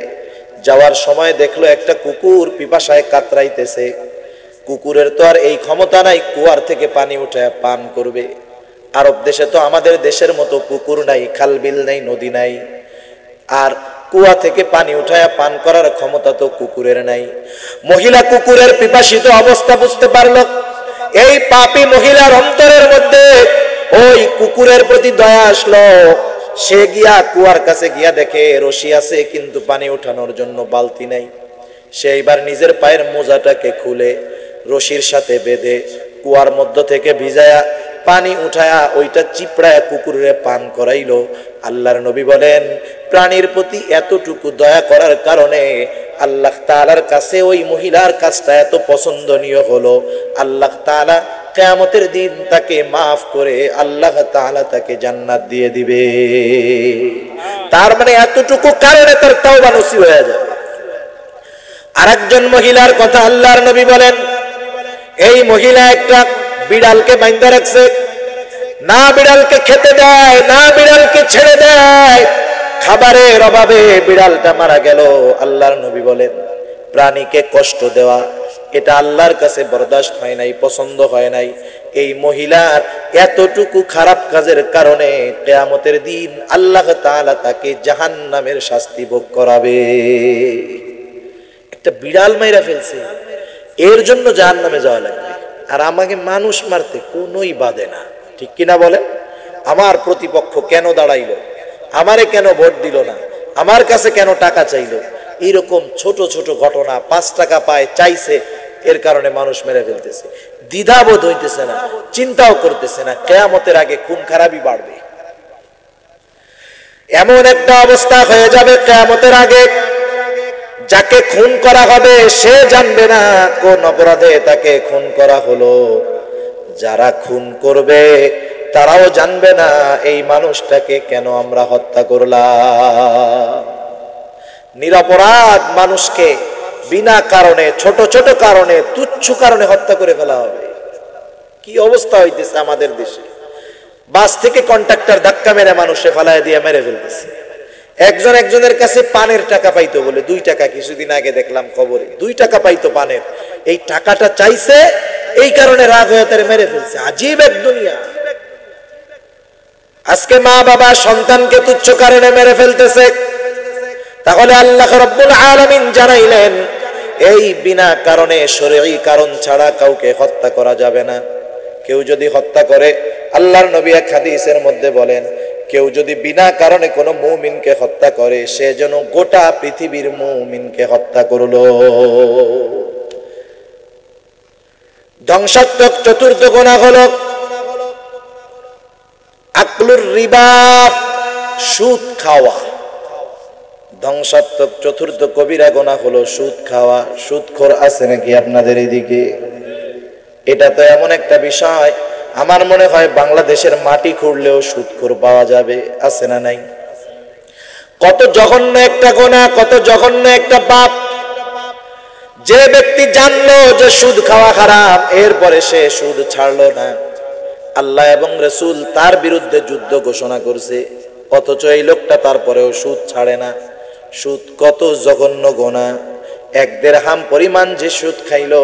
[SPEAKER 1] যাওয়ার সময় দেখলো একটা কুকুর পিপাসায় কাতরাইতেছে। কুকুরের তো আর এই ক্ষমতা নাই কুয়ার থেকে পানি উঠায় পান করবে। আরব দেশে তো আমাদের দেশের মতো পুকুর নাই, খাল বিল নাই, নদী নাই, আর কুয়া থেকে পানি উঠায় পান করার ক্ষমতা তো কুকুরের নাই। মহিলা কুকুরের পিপাসিত অবস্থা বুঝতে পারলো। এই পাপী মহিলার অন্তরের মধ্যে ওই কুকুরের প্রতি দয়া আসলো। সে গিয়া কুয়ার কাছে গিয়া দেখে রশি আছে কিন্তু পানি উঠানোর জন্য বালতি নাই। সে এবার নিজের পায়ের মোজাটাকে খুলে রশির সাথে বেঁধে কুয়ার মধ্য থেকে ভিজায়া পানি উঠায়া ওইটা চিপড়ায়া কুকুরে পান করাইলো। আল্লাহর নবী বলেন, প্রাণীর প্রতি এতটুকু দয়া করার কারণে আল্লাহ তাআলার কাছে ওই মহিলার কাজটা এত পছন্দনীয় হলো। আল্লাহ তাআলা কিয়ামতের দিন তাকে মাফ করে আল্লাহ তাআলা তাকে জান্নাত দিয়ে দিবে। তার মানে এতটুকু কারণে তার তাওবা নসিব হয়ে যাবে। আরেকজন মহিলার কথা আল্লাহর নবী বলেন, এই মহিলা একটা বিড়ালকে বাইন্ধা রাখছে, না বিড়ালকে খেতে দেয়, না বিড়ালকে ছেড়ে দেয়। খাবারের অভাবে বিড়ালটা মারা গেল। আল্লাহর নবী বলেন, প্রাণীকে কষ্ট দেওয়া এটা আল্লাহর কাছে বরদাস্ত হয় নাই, পছন্দ হয় নাই। এই মহিলার এতটুকু খারাপ কাজের কারণে কিয়ামতের দিন আল্লাহ তাআলা তাকে জাহান্নামের শাস্তি ভোগ করাবে। একটা বিড়াল মাইরা ফেলছে, এর জন্য জাহান্নামে যাওয়া লাগবে। আর আমাকে মানুষ মারতে কোনোই বাধে না, ঠিক কিনা বলেন? আমার প্রতিপক্ষ কেন দাঁড়াইলো, আমারে কেন ভোট দিল না, আমার কাছে কেন টাকা চাইলো, এরকম ছোট ছোট ঘটনা, 5 টাকা পায় চাইছে, এর কারণে মানুষ মেরে ফেলতেছে। দ্বিধাবোধ হইতেছে না, চিন্তাও করতেছে না, কিয়ামতের আগে খুন খারাপই বাড়বে। এমন একটা অবস্থা হয়ে যাবে কিয়ামতের আগে, যাকে খুন করা হবে সে জানবে না কোন অপরাধে তাকে খুন করা হলো। যারা খুন করবে তারাও জানবে না এই মানুষটাকে কেন আমরা হত্যা করলাম। নিরপরাধ মানুষকে বিনা কারণে, ছোট ছোট কারণে, তুচ্ছ কারণে হত্যা করে ফেলা হবে। কি অবস্থা হইতেছে আমাদের দেশে। বাস থেকে কন্ট্রাক্টর ধাক্কা মেরে মানুষে ফালায় দিয়ে মেরে ফেলতেছে। একজন একজনের কাছে পানের টাকা পাইতো বলে 2 টাকা, কিছুদিন আগে দেখলাম খবরে 2 টাকা পাইতো পানের। এই টাকাটা চাইছে, এই কারণে রাগ হয়ে তারে মেরে ফেলছে। আজীব এক দুনিয়া। আজকে মা বাবা সন্তানকে তুচ্ছ কারণে মেরে ফেলতেছে। তাহলে আল্লাহ রাব্বুল আলামিন জানাইলেন, এই বিনা কারণে, শরঈ কারণ ছাড়া কাউকে হত্যা করা যাবে না। কেউ যদি হত্যা করে, আল্লাহর নবী এক হাদিসের মধ্যে বলেন, কেউ যদি বিনা কারণে কোনো মুমিনকে হত্যা করে, সে যেন গোটা পৃথিবীর মুমিনকে হত্যা করলো। ধ্বংসাত্মক চতুর্থ গুনাহ হলো আকলুর রিবা, সুদ খাওয়া। ধ্বংসাত্মক চতুর্থ কবিরা গুনাহ হলো সুদ খাওয়া। সুদখোর আছে নাকি আপনাদের এদিকে? এটা তো এমন একটা বিষয়, আমার মনে হয় বাংলাদেশের মাটি খুঁড়লেও সুদখোর পাওয়া যাবে। আছে না নাই? কত জঘন্য একটা গুনাহ, কত জঘন্য একটা পাপ। যে ব্যক্তি জানলো যে সুদ খাওয়া হারাম, এরপরে সে সুদ ছাড়লো না, আল্লাহ এবং রাসূল তার বিরুদ্ধে যুদ্ধ ঘোষণা করছে, অথচ এই লোকটা তারপরেও সুদ ছাড়ে না। সুদ কত জঘন্য গুনাহ। 1 দিরহাম পরিমাণ যে সুদ খাইলো,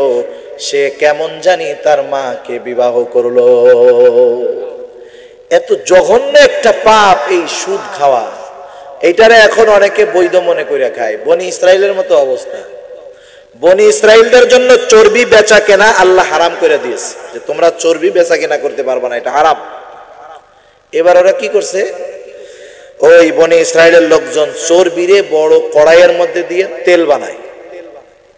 [SPEAKER 1] সে কেমন জানি তার মাকে বিবাহ করলো। এত জঘন্য একটা পাপ এই সুদ খাওয়া। এইটারে এখন অনেকে বৈধ মনে করে খায়। বনি ইসরাইলের মতো অবস্থা। বনি ইসরাইলদের জন্য চর্বি বেচা কেনা আল্লাহ হারাম করে দিয়েছে, যে তোমরা চর্বি বেচা কেনা করতে পারবে না, এটা হারাম। এবার ওরা কি করছে, ওই বনি ইসরাইলের লোকজন চর্বিরে বড় কড়াইয়ের মধ্যে দিয়ে তেল বানায়,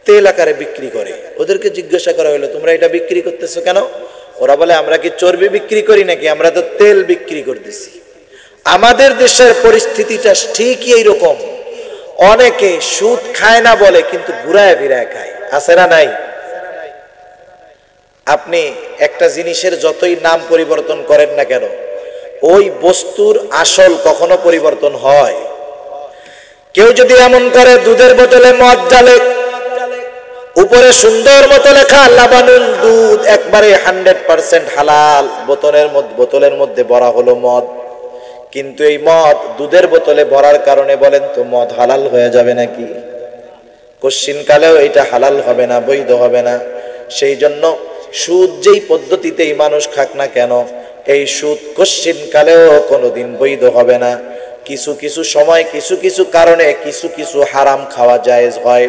[SPEAKER 1] তেল আকারে বিক্রি করে। ওদেরকে জিজ্ঞাসা করা হলো, তোমরা এটা বিক্রি করতেছো কেন? ওরা বলে, আমরা কি চর্বি বিক্রি করি নাকি, আমরা তো তেল বিক্রি করতেছি। আমাদের দেশের পরিস্থিতিটা ঠিকই এইরকম। অনেকে সুদ খায় না বলে, কিন্তু ঘুরায় ফিরায় খায়। আছে না নাই? আপনি একটা জিনিসের যতই নাম পরিবর্তন করেন না কেন, ওই বস্তুর আসল কখনো পরিবর্তন হয়? কেউ যদি এমন করে দুধের বোতলে মদ ঢালে, উপরে সুন্দর মতো লেখা লাবানুল দুধ, একবারে 100% হালাল, বোতলের মধ্যে ভরা হলো মদ, কিন্তু এই মদ দুধের বোতলে ভরার কারণে বলেন তো মদ হালাল হয়ে যাবে নাকি? কশ্চিনকালেও এটা হালাল হবে না, বৈধ হবে না। সেই জন্য সুদ যেই পদ্ধতিতেই মানুষ খাক না কেন, এই সুদ কশ্চিনকালেও কোনোদিন বৈধ হবে না। কিছু কিছু সময় কিছু কিছু কারণে কিছু কিছু হারাম খাওয়া জায়েজ হয়।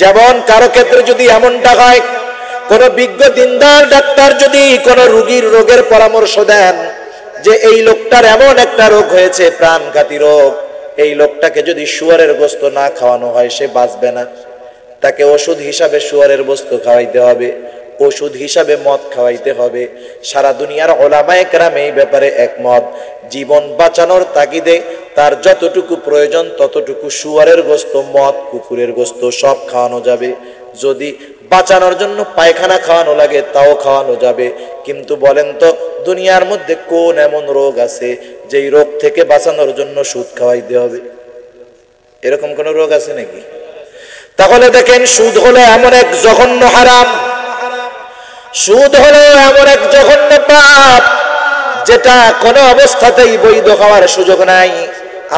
[SPEAKER 1] যেমন কারো ক্ষেত্রে যদি এমনটা হয়, কোন বিজ্ঞ দিনদার ডাক্তার যদি কোন রোগীর রোগের পরামর্শ দেন যে এই লোকটার এমন একটা রোগ হয়েছে, প্রাণঘাতী রোগ, এই লোকটাকে যদি শুয়োরের গোশত না খাওয়ানো হয় সে বাঁচবে না, তাকে ওষুধ হিসাবে শুয়োরের গোশত খাওয়াইতে হবে, ওষুধ হিসাবে মদ খাওয়াইতে হবে। সারা দুনিয়ার উলামায়ে কেরাম এই ব্যাপারে একমত। জীবন বাঁচানোর তাগিদে তার যতটুকু প্রয়োজন ততটুকু শুয়োরের গোশত, মদ, কুকুরের গোশত সব খাওয়ানো যাবে। যদি বাঁচানোর জন্য পায়খানা খাওয়ানো লাগে তাও খাওয়ানো যাবে। কিন্তু বলেন তো দুনিয়ার মধ্যে কোন এমন রোগ আছে যেই রোগ থেকে বাঁচানোর জন্য সুদ খাওয়াইতে হবে? এরকম কোন রোগ আছে নাকি? তাহলে দেখেন, সুদ হলো এমন এক জঘন্য হারাম, সুদ হলো এমন এক জঘন্য পাপ যেটা কোনো অবস্থাতেই বৈধ হওয়ার সুযোগ নাই।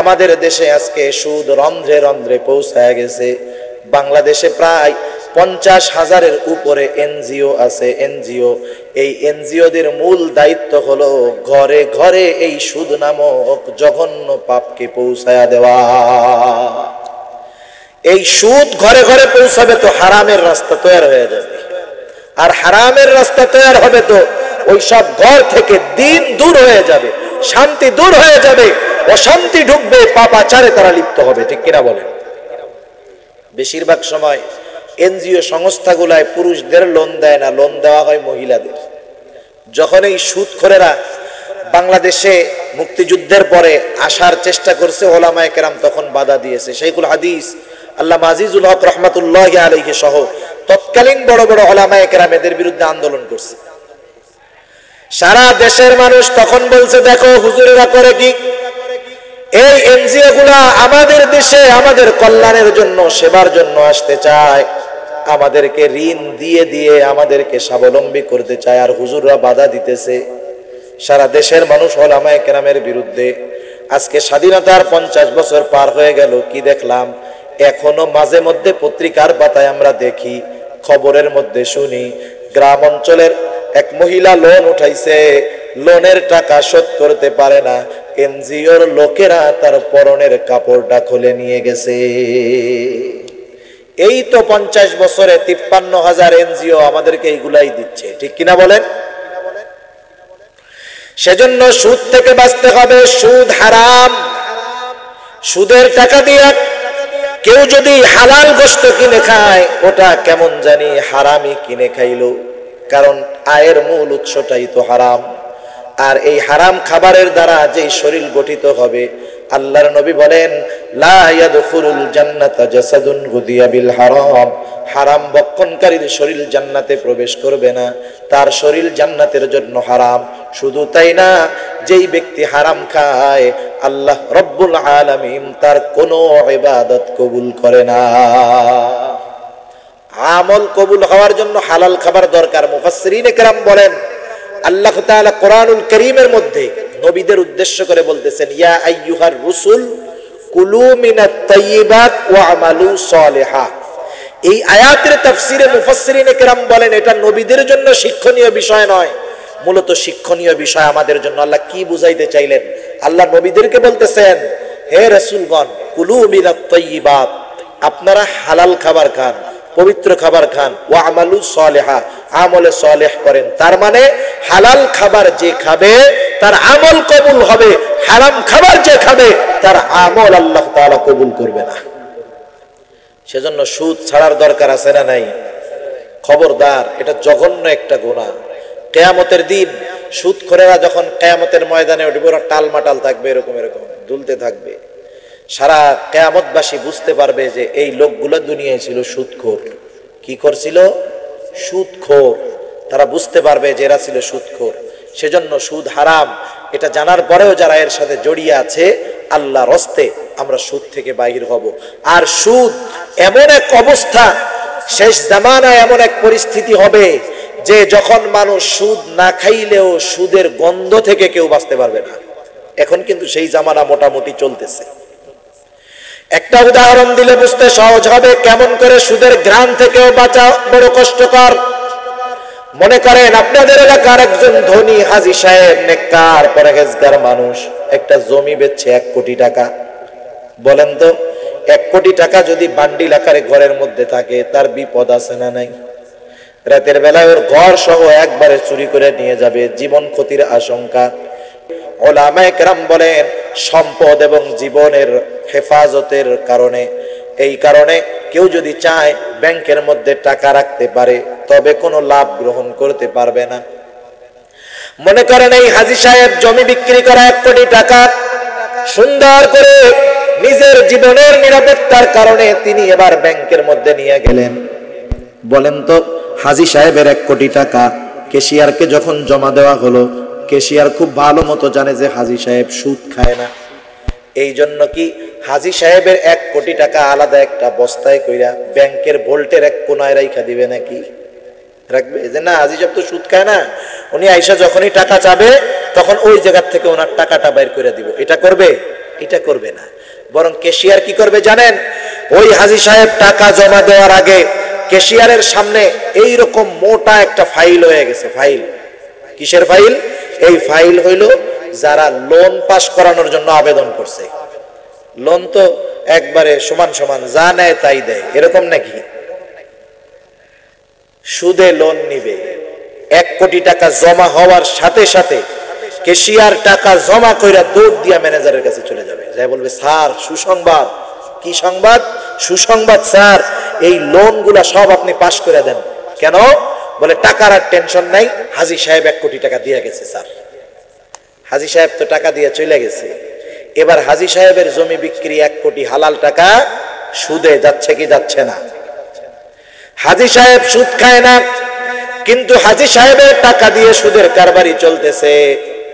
[SPEAKER 1] আমাদের দেশে আজকে সুদ রন্ধ্রে রন্ধ্রে পৌঁছায় গেছে। বাংলাদেশে প্রায় 50,000-এর উপরে এনজিও আছে। এনজিও, এই এনজিওদের মূল দায়িত্ব হলো ঘরে ঘরে এই সুদ নামক জঘন্য পাপকে পৌঁছায়া দেওয়া। এই সুদ ঘরে ঘরে পৌঁছাবে তো হারামের রাস্তা তৈরি হয়ে যাবে, আর হারামের রাস্তা তৈরি হবে তো ওই সব ঘর থেকে দিন দূর হয়ে যাবে, শান্তি দূর হয়ে যাবে, অশান্তি ঢুকবে, পাপাচারে তারা লিপ্ত হবে। ঠিক কিনা বলেন? বেশিরভাগ সময় এনজিও সংস্থাগুলায় পুরুষদের লোন দেয় না, লোন দেওয়া হয় মহিলাদের। যখন এই সুদখোরেরা বাংলাদেশে মুক্তিযুদ্ধের পরে আসার চেষ্টা করছে, ওলামায়ে কেরাম তখন বাধা দিয়েছে। শাইখুল হাদিস আল্লামা আজিজুল হক রহমাতুল্লাহি আলাইহি সহ তৎকালীন বড় বড় ওলামায়ে কেরাম এদের বিরুদ্ধে আন্দোলন করছে। সারা দেশের মানুষ তখন বলছে, দেখো হুজুরেরা করে কি, এই এনজিও গুলা আমাদের দেশে আমাদের কল্যাণের জন্য, সেবার জন্য আসতে চায়, আমাদেরকে ঋণ দিয়ে দিয়ে আমাদেরকে স্বাবলম্বী করতে চায়, আর হুজুররা বাধা দিতেছে। সারা দেশের মানুষ ওলামায়ে কেরামের বিরুদ্ধে। আজকে স্বাধীনতার 50 বছর পার হয়ে গেল, কি দেখলাম? এখনো মাঝে মধ্যে পত্রিকার পাতায় আমরা দেখি, খবরের মধ্যে শুনি, গ্রাম অঞ্চলের এক মহিলা লোন উঠাইছে, লোনের টাকা শোধ করতে পারে না, এনজিওর লোকেরা তার পরনের কাপড়টা খুলে নিয়ে গেছে। এই তো 50 বছরে 53,000 এনজিও আমাদেরকে এইগুলাই দিচ্ছে। ঠিক কিনা বলেন? সেজন্য সুদ থেকে বাঁচতে হবে। সুদ হারাম। সুদের টাকা দিয়ে কেউ যদি হালাল গোশত কিনে খায়, ওটা কেমন জানি হারামি কিনে খাইলো, কারণ আয়ের মূল উৎসটাই তো হারাম। আর এই হারাম খাবারের দ্বারা যে শরীর গঠিত হবে, আল্লাহর নবী বলেন, লা ইয়াদখুলুল জান্নাতা জাসাদুন গুদিয়া বিল হারাম। হারাম ভক্ষণকারীর শরীর জান্নাতে প্রবেশ করবে না, তার শরীর জান্নাতের জন্য হারাম। শুধু তাই না, যেই ব্যক্তি হারাম খায়, আল্লাহ রব্বুল আলামিন তার কোনো ইবাদত কবুল করে না। আমল কবুল হওয়ার জন্য হালাল খাবার দরকার। মুফাসসিরিনে কেরাম বলেন, আল্লাহ তাআলা কোরআনুল কারীমের মধ্যে নবীদের উদ্দেশ্য করে বলতেছেন, ইয়া আইয়ুহার রুসুল কুলু মিনাত তাইয়্যিবাত ওয়া আমালু সালিহা। এই আয়াতের তাফসীরে মুফাসসিরিনে কেরাম বলেন, এটা নবীদের জন্য শিক্ষণীয় বিষয় নয়, মূলত শিক্ষণীয় বিষয় আমাদের জন্য। আল্লাহ কি বুঝাইতে চাইলেন? আল্লাহ নবীদেরকে বলতেছেন, হে রাসূলগণ, কুলু মিনাত তাইয়্যিবাত, আপনারা হালাল খাবার খান, পবিত্র খাবার খান, ওয়া আমালু সালিহা, আমলে সালেহ করেন। তার মানে হালাল খাবার যে খাবে তার আমল কবুল হবে, হারাম খাবার যে খাবে তার আমল আল্লাহ তাআলা কবুল করবে না। সেজন্য সুদ ছাড়ার দরকার আছে না নাই? খবরদার, এটা জঘন্য একটা গুনাহ। কিয়ামতের দিন সুদখোরেরা যখন কিয়ামতের ময়দানে উঠবে, ওরা টালমাটাল থাকবে, এরকম এরকম দুলতে থাকবে। সারা কিয়ামতবাসী বুঝতে পারবে যে এই লোকগুলো দুনিয়ায় ছিল সুদখোর। কি করছিল? সুদখোর। তারা বুঝতে পারবে যে এরা ছিল সুদখোর। সেজন্য সুদ হারাম, এটা জানার পরেও যারা এর সাথে জড়িয়ে আছে, আল্লাহর হস্তে আমরা সুদ থেকে বাহির হব। আর সুদ এমন এক অবস্থা, শেষ জামানায় এমন এক পরিস্থিতি হবে যে যখন মানুষ সুদ না খাইলেও সুদের গন্ধ থেকে কেউ বাঁচতে পারবে না। এখন কিন্তু সেই জামানা মোটামুটি চলতেছে। একটা উদাহরণ দিলে বুঝতে সহজ হবে কেমন করে সুদের ঘ্রাণ থেকেও বাঁচা বড় কষ্টকর। মনে করেন আপনাদের এলাকার একজন ধনী হাজী সাহেব, নেককার পরহেজগার মানুষ, একটা জমি বেচছে 1 কোটি টাকা। বলেন তো 1 কোটি টাকা যদি বান্ডিল আকারে ঘরের মধ্যে থাকে, তার বিপদ আছে না নাই? রাতের বেলায় ওর ঘর সহ একবারে চুরি করে নিয়ে যাবে, জীবন ক্ষতির আশঙ্কা। উলামায়ে কেরাম বলেন সম্পদ এবং জীবনের হেফাজতের কারণে, এই কারণে কেউ যদি চায় ব্যাংকের মধ্যে টাকা রাখতে পারে, তবে কোনো লাভ গ্রহণ করতে পারবে না। মনে করেন এই হাজী সাহেব জমি বিক্রি করা 1 কোটি টাকা সুন্দর করে নিজের জীবনের নিরাপত্তার কারণে তিনি এবার ব্যাংকের মধ্যে নিয়ে গেলেন। বলেন তো হাজী সাহেবের 1 কোটি টাকা ক্যাশিয়ারকে যখন জমা দেওয়া হলো, ক্যাশিয়ার খুব ভালো মতো জানে যে হাজী সাহেব সুদ খায় না। এই জন্য কি হাজী সাহেবের 1 কোটি টাকা আলাদা একটা বস্তায় কইরা ব্যাংকের ভোল্টের এক কোনায় রাইখা দিবে নাকি? রাখবে যে না, হাজী সাহেব তো সুদ খায় না, উনি আইসা যখনই টাকা চাবে তখন ওই জায়গা থেকে ওনার টাকাটা বাইর করে দিব। এটা করবে? এটা করবে না। বরং ক্যাশিয়ার কি করবে জানেন? ওই হাজী সাহেব টাকা জমা দেওয়ার আগে ক্যাশিয়ারের সামনে এই রকম মোটা একটা ফাইল হয়ে গেছে। ফাইল কিসের ফাইল? এই ফাইল হইল যারা লোন পাস করানোর জন্য আবেদন করছে। লোন তো একবারে সমান সমান যা নেয় তাই দেয়, এরকম নাকি? সুদে লোন নিবে, 1 কোটি টাকা জমা হওয়ার সাথে সাথে ক্যাশিয়ার টাকা জমা কইরা দৌড় দিয়া ম্যানেজারের কাছে চলে যাবে, যাই বলবে স্যার সুসংবাদ। কি সংবাদ? সুসংবাদ স্যার, এই লোনগুলা সব আপনি পাস করে দেন। কেন? বলে টাকার আর টেনশন নাই, হাজী সাহেব 1 কোটি টাকা দিয়ে গেছে স্যার। হাজী সাহেব তো টাকা দিয়ে চলে গেছে। এবার হাজী সাহেবের জমি বিক্রি 1 কোটি হালাল টাকা সুদে যাচ্ছে কি যাচ্ছে না? হাজী সাহেব সুদ খায় না, কিন্তু হাজী সাহেবের টাকা দিয়ে সুদের কারবারি চলতেছে।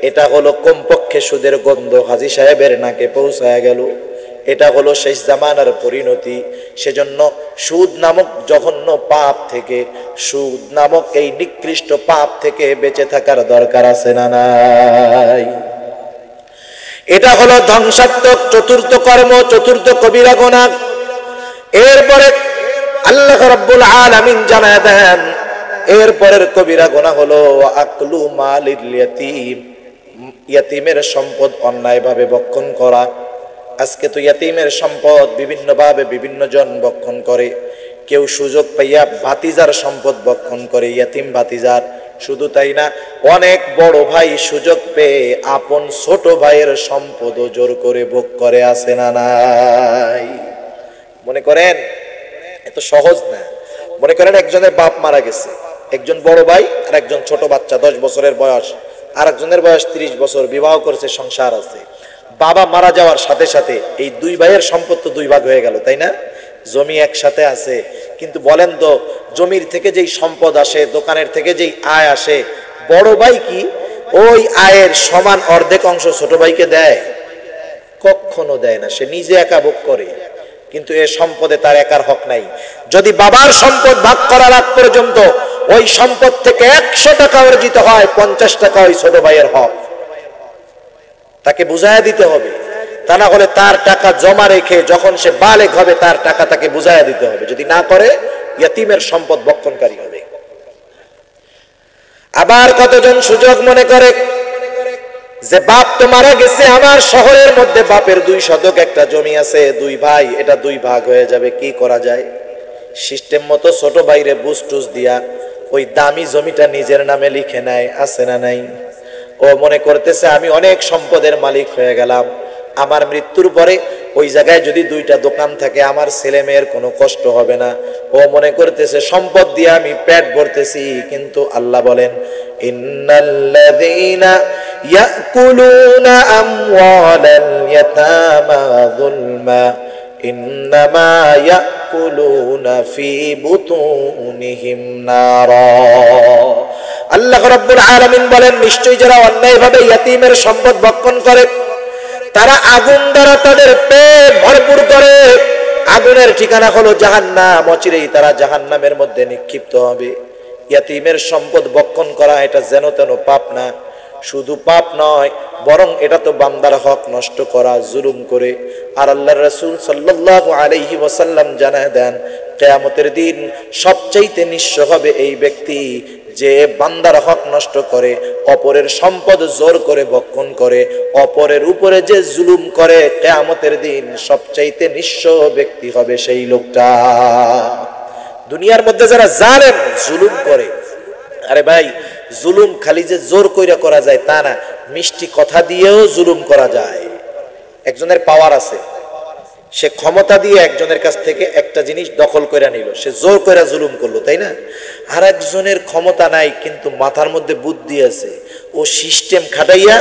[SPEAKER 1] এটা হলো কমপক্ষে সুদের গন্ধ হাজী সাহেবের নাকে পৌঁছায় গেল। এটা হলো শেষ জামানার পরিণতি। সেজন্য সুদ নামক জঘন্য পাপ থেকে, সুদ নামক এই নিকৃষ্ট পাপ থেকে বেঁচে থাকার দরকার আছে না নাই? এটা হলো ধ্বংসাত্মক চতুর্থ কর্ম, চতুর্থ কবিরা গুনাহ। এরপরে আল্লাহ রাব্বুল আলামিন জানায় দেন, এরপরের কবিরা গুনাহ হলো আকলু মালিল ইয়াতীম, ইয়াতীমের সম্পদ অন্যায়ভাবে ভক্ষণ করা। আজকে তো ইয়াতীমের সম্পদ বিভিন্নভাবে বিভিন্ন জন ভক্ষণ করে। কেউ সুযোগ পাইয়া ভাতিজার সম্পদ ভক্ষণ করে, ইয়াতীম ভাতিজার। শুধু তাই না, অনেক বড় ভাই সুযোগ পেয়ে আপন ছোট ভাইয়ের সম্পদও জোর করে ভোগ করে, আছে না নাই? মনে করেন এত সহজ না। মনে করেন একজনের বাপ মারা গেছে, একজন বড় ভাই আর একজন ছোট বাচ্চা 10 বছরের বয়স, আর একজনের বয়স 30 বছর, বিবাহ করেছে, সংসার আছে। বাবা মারা যাওয়ার সাথে সাথে এই 2 ভাইয়ের সম্পদ তো 2 ভাগ হয়ে গেল, তাই না? জমি একসাথে আছে, কিন্তু বলেন তো জমির থেকে যেই সম্পদ আসে, দোকানের থেকে যেই আয় আসে, বড় ভাই কি ওই আয়ের সমান অর্ধেক অংশ ছোট ভাইকে দেয়? কখনো দেয় না। সে নিজে একা ভোগ করে, কিন্তু এ সম্পদে তার একার হক নাই। যদি বাবার সম্পদ ভাগ করার আগ পর্যন্ত ওই সম্পদ থেকে 100 টাকা অর্জিত হয়, 50 টাকা ওই ছোট ভাইয়ের হক। তাকে বুঝাইয়া দিতে হবে, তা না হলে তার টাকা জমা রেখে যখন সে বালেগ হবে তার টাকা তাকে বুঝাইয়া দিতে হবে। যদি না করে ইয়াতীমের সম্পদ ভক্ষণকারী হবে। আবার কতজন সুযোগ মনে করে যে বাপ তো মারা গেছে, আমার শহরের মধ্যে বাপের 2 শতক একটা জমি আছে, 2 ভাই, এটা 2 ভাগ হয়ে যাবে, কি করা যায়? সিস্টেম মতো ছোট ভাইরে বুস্টুস দিয়া ওই দামি জমিটা নিজের নামে লিখে নেয়, আছে না নাই? ও মনে করতেছে আমি অনেক সম্পদের মালিক হয়ে গেলাম, আমার মৃত্যুর পরে ওই জায়গায় যদি 2টা দোকান থাকে আমার ছেলে মেয়ের কোনো কষ্ট হবে না। ও মনে করতেছে সম্পদ দিয়ে আমি পেট ভরতেছি, কিন্তু আল্লাহ বলেন ইন্নাল্লাযীনা ইয়াকুলুনা আমওয়ালাল ইয়াতামা যুলমা ইন্নামা ইয়াকুলুনা ফি বুতুনিহিম নারা আল্লাহ রাব্বুল আলামিন বলেন, নিশ্চয়ই যারা অন্যায়ভাবে ইয়াতীমের সম্পদ ভক্ষণ করে তারা আগুন দ্বারা তাদের পেট ভরপুর করে, আগুনের ঠিকানা হলো জাহান্নাম, অচিরেই তারা জাহান্নামের মধ্যে নিক্ষিপ্ত হবে। ইয়াতীমের সম্পদ ভক্ষণ করা এটা যেন তেন পাপ না, শুধু পাপ নয় বরং এটা তো বান্দার হক নষ্ট করা, জুলুম করে। আর আল্লাহর রাসূল সাল্লাল্লাহু আলাইহি ওয়াসাল্লাম জানায় দেন, কিয়ামতের দিন সবচাইতে নিঃস্ব হবে এই ব্যক্তি যে বান্দার হক নষ্ট করে, অপরের সম্পদ জোর করে ভক্ষণ করে, অপরের উপরে যে জুলুম করে। কিয়ামতের দিন সবচাইতে নিঃস্ব ব্যক্তি হবে সেই লোকটা। দুনিয়ার মধ্যে যারা জালেম, জুলুম করে, আরে ভাই জুলুম খালি যে জোর কইরা করা যায় তা না, মিষ্টি কথা দিয়েও জুলুম করা যায়। একজনের পাওয়ার আছে, সে ক্ষমতা দিয়ে একজনের কাছ থেকে একটা জিনিস দখল করে নিল, সে জোর করে জুলুম করলো, তাই না? আর একজনের ক্ষমতা নাই কিন্তু মাথার মধ্যে বুদ্ধি আছে, ও সিস্টেম খাটাইয়া,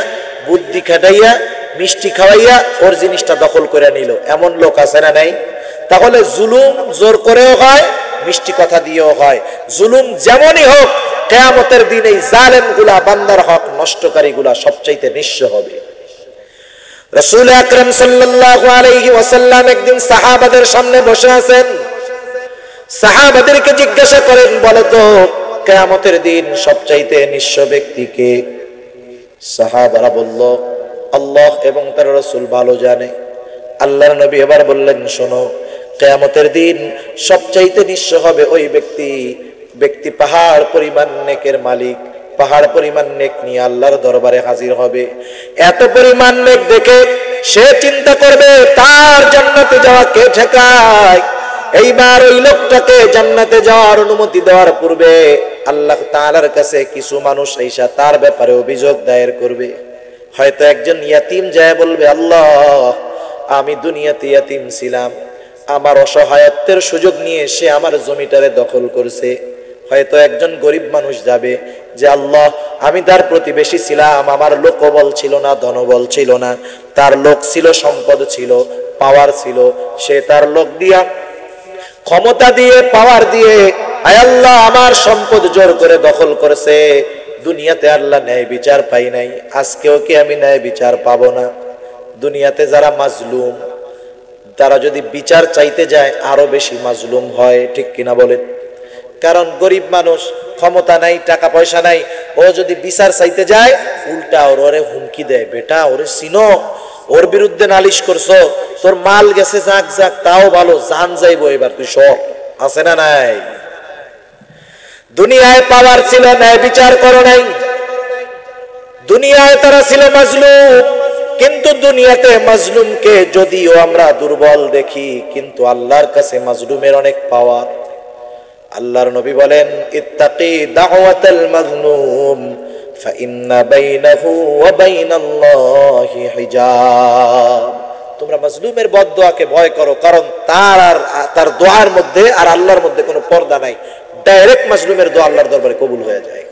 [SPEAKER 1] বুদ্ধি খাটাইয়া, মিষ্টি খাওয়াইয়া ওর জিনিসটা দখল করে নিল। এমন লোক আছে না নাই? তাহলে জুলুম জোর করেও হয়, মিষ্টি কথা দিয়েও হয়। জুলুম যেমনই হোক, কিয়ামতের দিন এই জালেমগুলা, বান্দার হক নষ্টকারীগুলা সবচাইতে নিঃস্ব হবে। রাসূল আকরাম সাল্লাল্লাহু আলাইহি ওয়াসাল্লাম একদিন সাহাবাদের সামনে বসে আছেন। সাহাবাদেরকে জিজ্ঞাসা করেন, বলো তো কিয়ামতের দিন সবচাইতে নিঃস্ব ব্যক্তি কে? সাহাবারা বলল, আল্লাহ এবং তার রাসূল ভালো জানে। আল্লাহর নবী এবার বললেন, শোনো, কিয়ামতের দিন সবচাইতে নিঃস্ব হবে ওই ব্যক্তি পাহাড় পরিমাণ নেকের মালিক, পাহাড় পরিমাণ নেক নিয়ে আল্লাহর দরবারে হাজির হবে। এত পরিমাণ নেক দেখে সে চিন্তা করবে তার জান্নাতে যাওয়া কে ঠেকায়। এইবার ওই লোকটাকে জান্নাতে যাওয়ার অনুমতি দেওয়ার পূর্বে আল্লাহ তাআলার কাছে কিছু মানুষ এসে তার ব্যাপারে অভিযোগ দায়ের করবে। হয়তো একজন ইয়াতীম যায় বলবে, আল্লাহ আমি দুনিয়াতে ইয়াতীম ছিলাম, আমার অসহায়ত্বের সুযোগ নিয়ে সে আমার জমিটারে দখল করছে। হয়তো একজন গরিব মানুষ যাবে যে, আল্লাহ আমি তার প্রতিবেশী ছিলাম, আমার লোকবল ছিল না, ধনবল ছিল না, তার লোক ছিল, সম্পদ ছিল, পাওয়ার ছিল, সে তার লোক দিয়া, ক্ষমতা দিয়ে, পাওয়ার দিয়ে আয় আল্লাহ আমার সম্পদ জোর করে দখল করেছে। দুনিয়াতে আল্লাহ ন্যায় বিচার পাই নাই, আজকেও কি আমি ন্যায় বিচার পাবো না? দুনিয়াতে যারা মাজলুম তারা যদি বিচার চাইতে যায় আরো বেশি মাজলুম হয়, ঠিক কিনা বলেন? কারণ গরিব মানুষ, ক্ষমতা নাই, টাকা পয়সা নাই, ও যদি বিচার চাইতে যায় উল্টা ওরে হুমকি দেয়, বেটা ওরে চিনো, ওর বিরুদ্ধে নালিশ করছো, তোর মাল গেছে, যাক যাক তাও ভালো, জান যাইবো, এবার তুই সব। আছে না নাই? দুনিয়ায় পাওয়ার ছিল, ন্যায় বিচার করো নাই। দুনিয়ায় তারা ছিল মাজলুম, কিন্তু দুনিয়াতে মাজলুমকে যদিও আমরা দুর্বল দেখি, কিন্তু আল্লাহর কাছে মাজলুমের অনেক পাওয়ার। আল্লাহর নবী বলেন, ইত্তাকি দাওয়াতাল মাজলুম ফাইন্না বাইনাহু ওয়া বাইনাল্লাহি হিজাব। তোমরা মাজলুমের বদদোয়াকে ভয় করো, কারণ তার দোয়ার মধ্যে আর আল্লাহর মধ্যে কোনো পর্দা নাই। ডাইরেক্ট মাজলুমের দোয়া আল্লাহর দরবারে কবুল হয়ে যায়।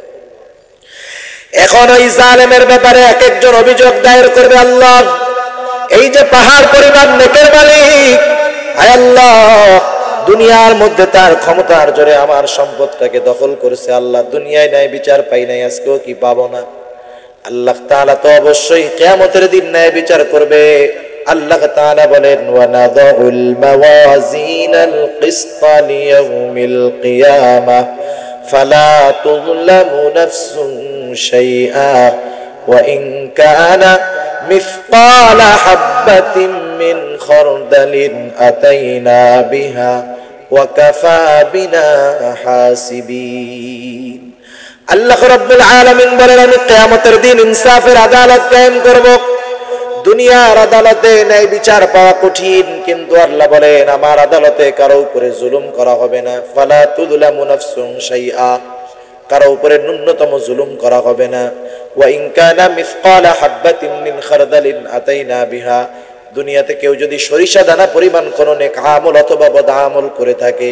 [SPEAKER 1] এখন ওই জালেমের ব্যাপারে এক একজন অভিযোগ দায়ের করবে, আল্লাহ এই যে পাহাড় পরিমাণ নেকের মালিক, আয় আল্লাহ দুনিয়ার মধ্যে তার ক্ষমতার জোরে আমার সম্পদটাকে দখল করেছে, আল্লাহ দুনিয়ায় ন্যায় বিচার পাই নাই, আজকেও কি পাবো না? আল্লাহ তাআলা তো অবশ্যই কিয়ামতের দিন ন্যায় বিচার করবে। আল্লাহ তাআলা বলেন, ওয়া নাযাউল মাওয়াজিনাল কিসতা লিয়াউমিল কিয়ামাহ ফালা তুযলামু নাফসুন শাইআ ওয়া ইন কানা মিসকালা হাববাতিন মিন খারদালিন আতাইনা বিহা ওয়া কাফা বিনা হাসিবিন। আল্লাহ রাব্বুল আলামিন বলেন, আমি কিয়ামতের দিন ইনসাফের আদালত কায়েম করব। দুনিয়ার আদালতে ন্যায় বিচার পাওয়া কঠিন, কিন্তু আল্লাহ বলেন আমার আদালতে কারো উপরে জুলুম করা হবে না। ফালা তুযলামু নাফসুন শাইআ, কারো উপরে ন্যূনতম জুলুম করা হবে না। ওয়া ইন কানা মিসকালা হাববাতিন মিন খারদালিন আতাইনা বিহা, দুনিয়াতে কেউ যদি সরিষা দানা পরিমাণ কোন নেক আমল অথবা বদ আমল করে থাকে,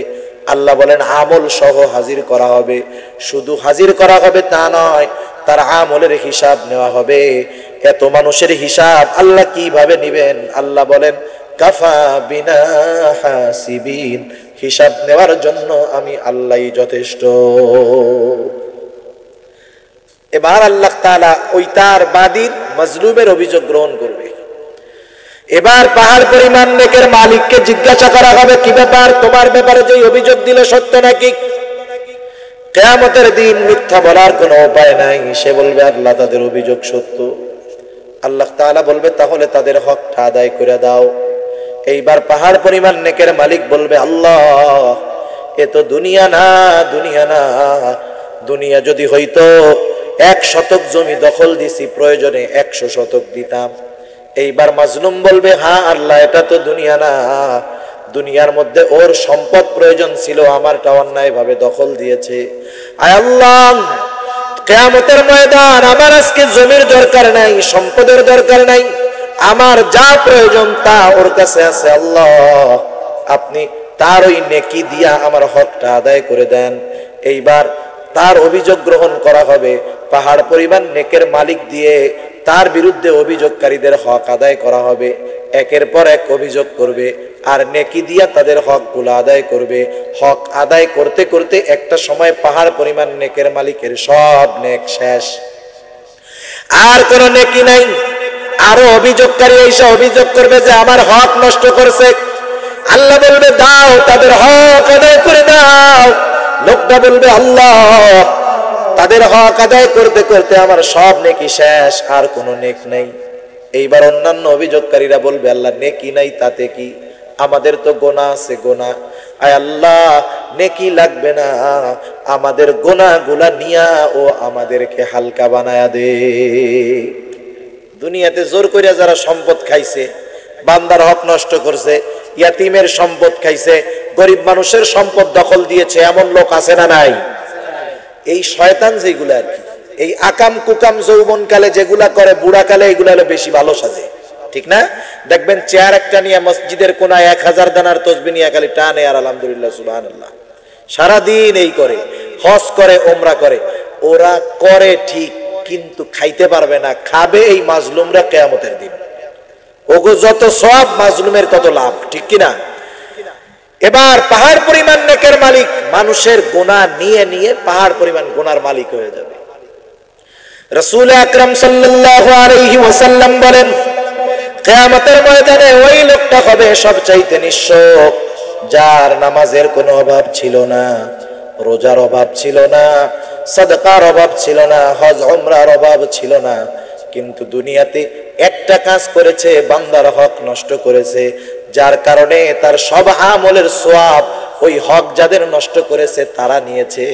[SPEAKER 1] আল্লাহ বলেন আমল সহ হাজির করা হবে। শুধু হাজির করা হবে তা নয়, তার আমলের হিসাব নেওয়া হবে। এত মানুষের হিসাব আল্লাহ কিভাবে নেবেন? আল্লাহ বলেন, কাফা বিনা হাসিবিন, হিসাব নেওয়ার জন্য আমি আল্লাহই যথেষ্ট। এবার আল্লাহ তাআলা ওই তার বাদীর মাজলুমের অভিযোগ গ্রহণ করবে। এবার পাহাড় পরিমাণ নেকের মালিককে জিজ্ঞাসা করা হবে, কি ব্যাপার, তোমার ব্যাপারে যে অভিযোগ দিল সত্য নাকি? কিয়ামতের দিন মিথ্যা বলার কোনো উপায় নাই। সে বলবে আল্লাহ তাদের অভিযোগ সত্য। আল্লাহ তাআলা বলবে তাহলে তাদের হকটা আদায় করে দাও। এইবার পাহাড় পরিমাণ নেকের মালিক বলবে আল্লাহ, এ তো দুনিয়া না, দুনিয়া না, দুনিয়া যদি হইতো 1 শতক জমি দখল দিছি, প্রয়োজনে 100 শতক দিতাম। এইবার মাজলুম বলবে হ্যাঁ আল্লাহ, এটা তো দুনিয়া না, দুনিয়ার মধ্যে ওর সম্পদ প্রয়োজন ছিল, আমারটা অন্যায় ভাবে দখল দিয়েছে। আয় আল্লাহ, কিয়ামতের ময়দান আমার আজকে জমির দরকার নাই, সম্পদের দরকার নাই, আমার যা প্রয়োজন তা ওর কাছে আছে। আল্লাহ, আপনি তার ওই নেকি দিয়া আমার হকটা আদায় করে দেন। এইবার তার অভিযোগ গ্রহণ করা হবে। পাহাড় পরিমাণ নেকের মালিক দিয়ে তার বিরুদ্ধে অভিযোগকারীদের হক আদায় করা হবে। একের পর এক অভিযোগ করবে আর নেকি দিয়া তাদের হকগুলো আদায় করবে। হক আদায় করতে করতে একটা সময় পাহাড় পরিমাণ নেকের মালিকের সব নেক শেষ, আর কোন নেকি নাই। আরো অভিযোগকারী এসে অভিযোগ করবে যে আমার হক নষ্ট করছে। আল্লাহ বলবে দাও, তাদের হক আদায় করে দাও। লোকটা বলবে আল্লাহ, তাদের হক আদায় করতে করতে আমার সব নেকি শেষ, আর কোনো নেক নাই। এইবার অন্যান্য অভিযোগকারীরা বলবে আল্লাহ নেকি নাই তাতে কি, আমাদের তো গোনা আছে, গোনা। আয় আল্লাহ, নেকি লাগবে না, আমাদের গোনাগুলা নিয়া ও আমাদেরকে হালকা বানায়া দে। দুনিয়াতে জোর করিয়া যারা সম্পদ খাইছে, বান্দার হক নষ্ট করছে, ইয়াতিমের সম্পদ খাইছে, গরিব মানুষের সম্পদ দখল দিয়েছে, এমন লোক আছে না নাই? এই শয়তান যেগুলো আর কি, এই আকাম কুকাম যৌবনকালে যেগুলা করে, বুড়াকালে এগুলা হলো বেশি ভালো সাজে, ঠিক না? দেখবেন চেয়ার একটা নিয়ে মসজিদের কোনায় 1000 দানার তসবিহ নিয়ে খালি টানে আর আলহামদুলিল্লাহ সুবহানাল্লাহ সারাদিন এই করে, হজ করে, ওমরা করে। ওরা করে ঠিক, কিন্তু খাইতে পারবে না, খাবে এই মাজলুমরা কিয়ামতের দিন। ওগো যত সব, মাজলুমের তত লাভ, ঠিক কিনা? এবার পাহাড় পরিমাণ নেকের মালিক মানুষের গুনাহ নিয়ে নিয়ে পাহাড় পরিমাণ গুনার মালিক হয়ে যাবে। রাসূল আকরাম সাল্লাল্লাহু আলাইহি ওয়াসাল্লাম বলেন, কিয়ামতের ময়দানে ওই লোকটা হবে সবচাইতে নিঃস্ব, যার নামাজের কোনো অভাব ছিল না, রোজার অভাব ছিল না, সাদকার অভাব ছিল না, হজ উমরার অভাব ছিল না, কিন্তু দুনিয়াতে একটা কাজ করেছে, বান্দার হক নষ্ট করেছে, যার কারণে তার সব আমলের সওয়াব ওই হক যাদের নষ্ট করেছে তারা নিয়েছে,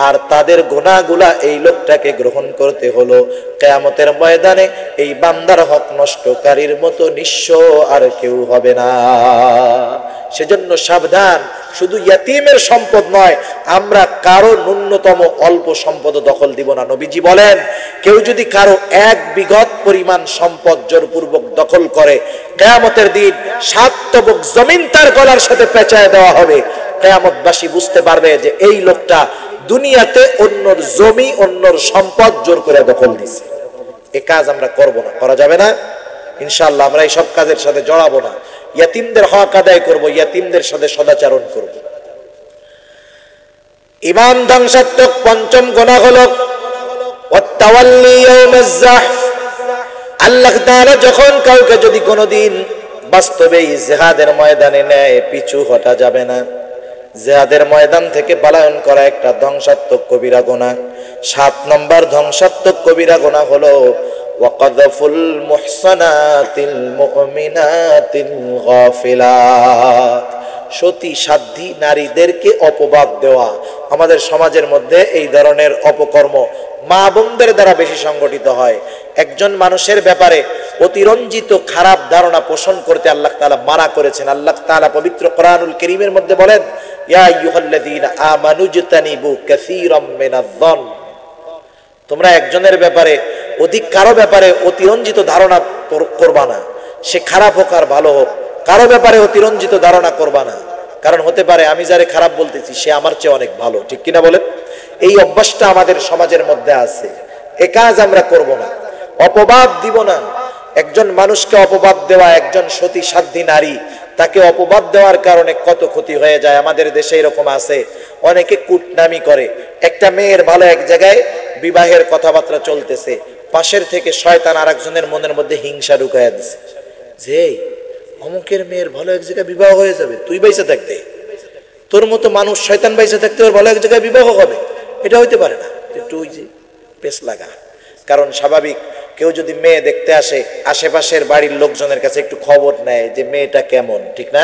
[SPEAKER 1] আর তাদের গুনাহগুলা এই লোকটাকে গ্রহণ করতে হলো। কিয়ামতের ময়দানে এই বান্দার হক নষ্টকারীর মতো নিঃস্ব আর কেউ হবে না। সেজন্য সাবধান, শুধু ইয়াতিমের সম্পদ নয়, আমরা কারো ন্যূনতম অল্প সম্পদ দখল দিব না। নবীজি বলেন, কেউ যদি কারো 1 বিঘত পরিমাণ সম্পদ জোরপূর্বক দখল করে, কিয়ামতের দিন 7 তবক জমিন তার গলার সাথে পেঁচায় দেওয়া হবে। কিয়ামতবাসী বুঝতে পারবে যে এই লোকটা দুনিয়াতে অন্যর জমি, অন্যর সম্পদ জোর করে দখল দিছে। এ কাজ আমরা করব না, করা যাবে না ইনশাআল্লাহ। আমরা এই সব কাজের সাথে জড়াবো না। ইয়াতিমদের হক আদায় করব, ইয়াতিমদের সাথে সদাচরণ করব। ঈমান ধ্বংসাত্মক পঞ্চম গুনাহ হলো ওয়াতাওয়াল্লি ইয়াউমাজ যাহফ। আল্লাহ তাআলা যখন কাউকে যদি কোনোদিন বাস্তবেই জিহাদের ময়দানে নেয়, পিছু হটা যাবে না। জিহাদের ময়দান থেকে পলায়ন করা একটা ধ্বংসাত্মক কবিরা গুনাহ। 7 নম্বর ধ্বংসাত্মক কবিরা গুনাহ হলো ওয়াকাযাফুল মুহসানাতিল মুমিনাতিল গাফিলাত। সতী সাধ্বী নারীদেরকে অপবাদ দেওয়া। আমাদের সমাজের মধ্যে এই ধরনের অপকর্ম মা বোনদের দ্বারা বেশি সংগঠিত হয়। একজন মানুষের ব্যাপারে অতিরঞ্জিত খারাপ ধারণা পোষণ করতে আল্লাহ তাআলা মানা করেছেন। আল্লাহ তাআলা পবিত্র কোরআনুল কারীমের মধ্যে বলেন, ইয়া আইয়ুহাল্লাযীনা আমানু জতানিবু কাসীরাম মিনায-যন। তোমরা একজনের ব্যাপারে, অধিক কারো ব্যাপারে অতিরঞ্জিত ধারণা করবা না। সে খারাপ হোক আর ভালো হোক, কারো ব্যাপারে অতিরঞ্জিত ধারণা করবা না। কারণ হতে পারে আমি যারে খারাপ বলতেছি সে আমার চেয়ে অনেক ভালো, ঠিক কিনা বলেন? এই অভ্যাসটা আমাদের সমাজের মধ্যে আছে। এ কাজ আমরা করব না। অপবাদ দিব না। একজন মানুষকে অপবাদ দেওয়া, একজন সতী সাধ্বী নারী, তাকে অপবাদ দেওয়ার কারণে কত ক্ষতি হয়ে যায়। আমাদের দেশে এরকম আছে, অনেকে কুটনামি করে। একটা মেয়ের ভালো এক জায়গায় বিবাহের কথাবার্তা চলতেছে, পাশের থেকে শয়তান আরেকজনের মনের মধ্যে হিংসা ঢুকাইয়া দিছে যে অমুকের মেয়ের ভালো এক জায়গায় বিবাহ হয়ে যাবে, তুই বাইসে থাকতে, তোর মতো মানুষ শয়তান বাইসে থাকতে ওর ভালো এক জায়গায় বিবাহ হবে, এটা হইতে পারে না। একটু ওই যে পেছ লাগা। কারণ স্বাভাবিক কেউ যদি মেয়ে দেখতে আসে, আশেপাশের বাড়ির লোকজনের কাছে একটু খবর নেয় যে মেয়েটা কেমন, ঠিক না?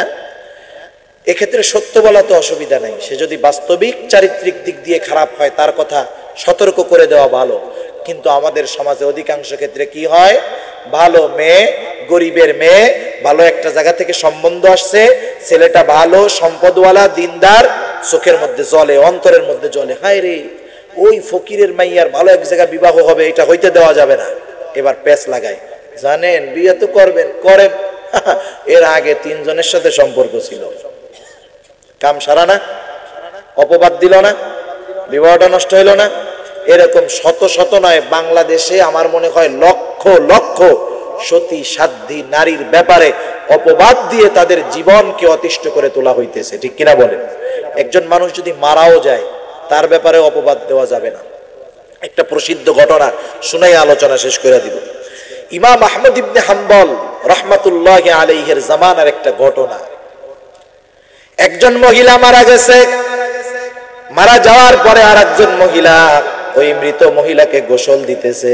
[SPEAKER 1] এক্ষেত্রে সত্য বলা তো অসুবিধা নাই, সে যদি বাস্তবিক চারিত্রিক দিক দিয়ে খারাপ হয় তার কথা সতর্ক করে দেওয়া ভালো। কিন্তু আমাদের সমাজে অধিকাংশ ক্ষেত্রে কি হয়, ভালো মেয়ে, গরিবের মেয়ে, ভালো একটা জায়গা থেকে সম্বন্ধ আসছে, ছেলেটা ভালো, সম্পদওয়ালা, দিনদার, চোখের মধ্যে জ্বলে, অন্তরের মধ্যে জ্বলে, হায় রে ওই ফকিরের মাইয়ার ভালো এক জায়গায় বিবাহ হবে, এটা হইতে দেওয়া যাবে না। এবার পেছ লাগায়, জানেন বিয়ে তো করবেন, করেন, এর আগে 3 জনের সাথে সম্পর্ক ছিল, কাম সারা না, অপবাদ দিল না, বিবাহটা নষ্ট হইল না। এরকম শত শত নয়, বাংলাদেশে আমার মনে হয় লক্ষ লক্ষ সতী সাধ্বী নারীর ব্যাপারে অপবাদ দিয়ে তাদের জীবনকে অতিষ্ঠ করে তোলা হইতেছে, ঠিক কিনা বলেন? একজন মানুষ যদি মারাও যায় তার ব্যাপারে অপবাদ দেওয়া যাবে না। একটা প্রসিদ্ধ ঘটনা শুনাই আলোচনা শেষ করে দিব। ইমাম আহমদ ইবনে হাম্বল রাহমাতুল্লাহি আলাইহির জামানার একটা ঘটনা। একজন মহিলা মারা গেছে, মারা যাওয়ার পরে আরেকজন মহিলা ওই মৃত মহিলাকে গোসল দিতেছে।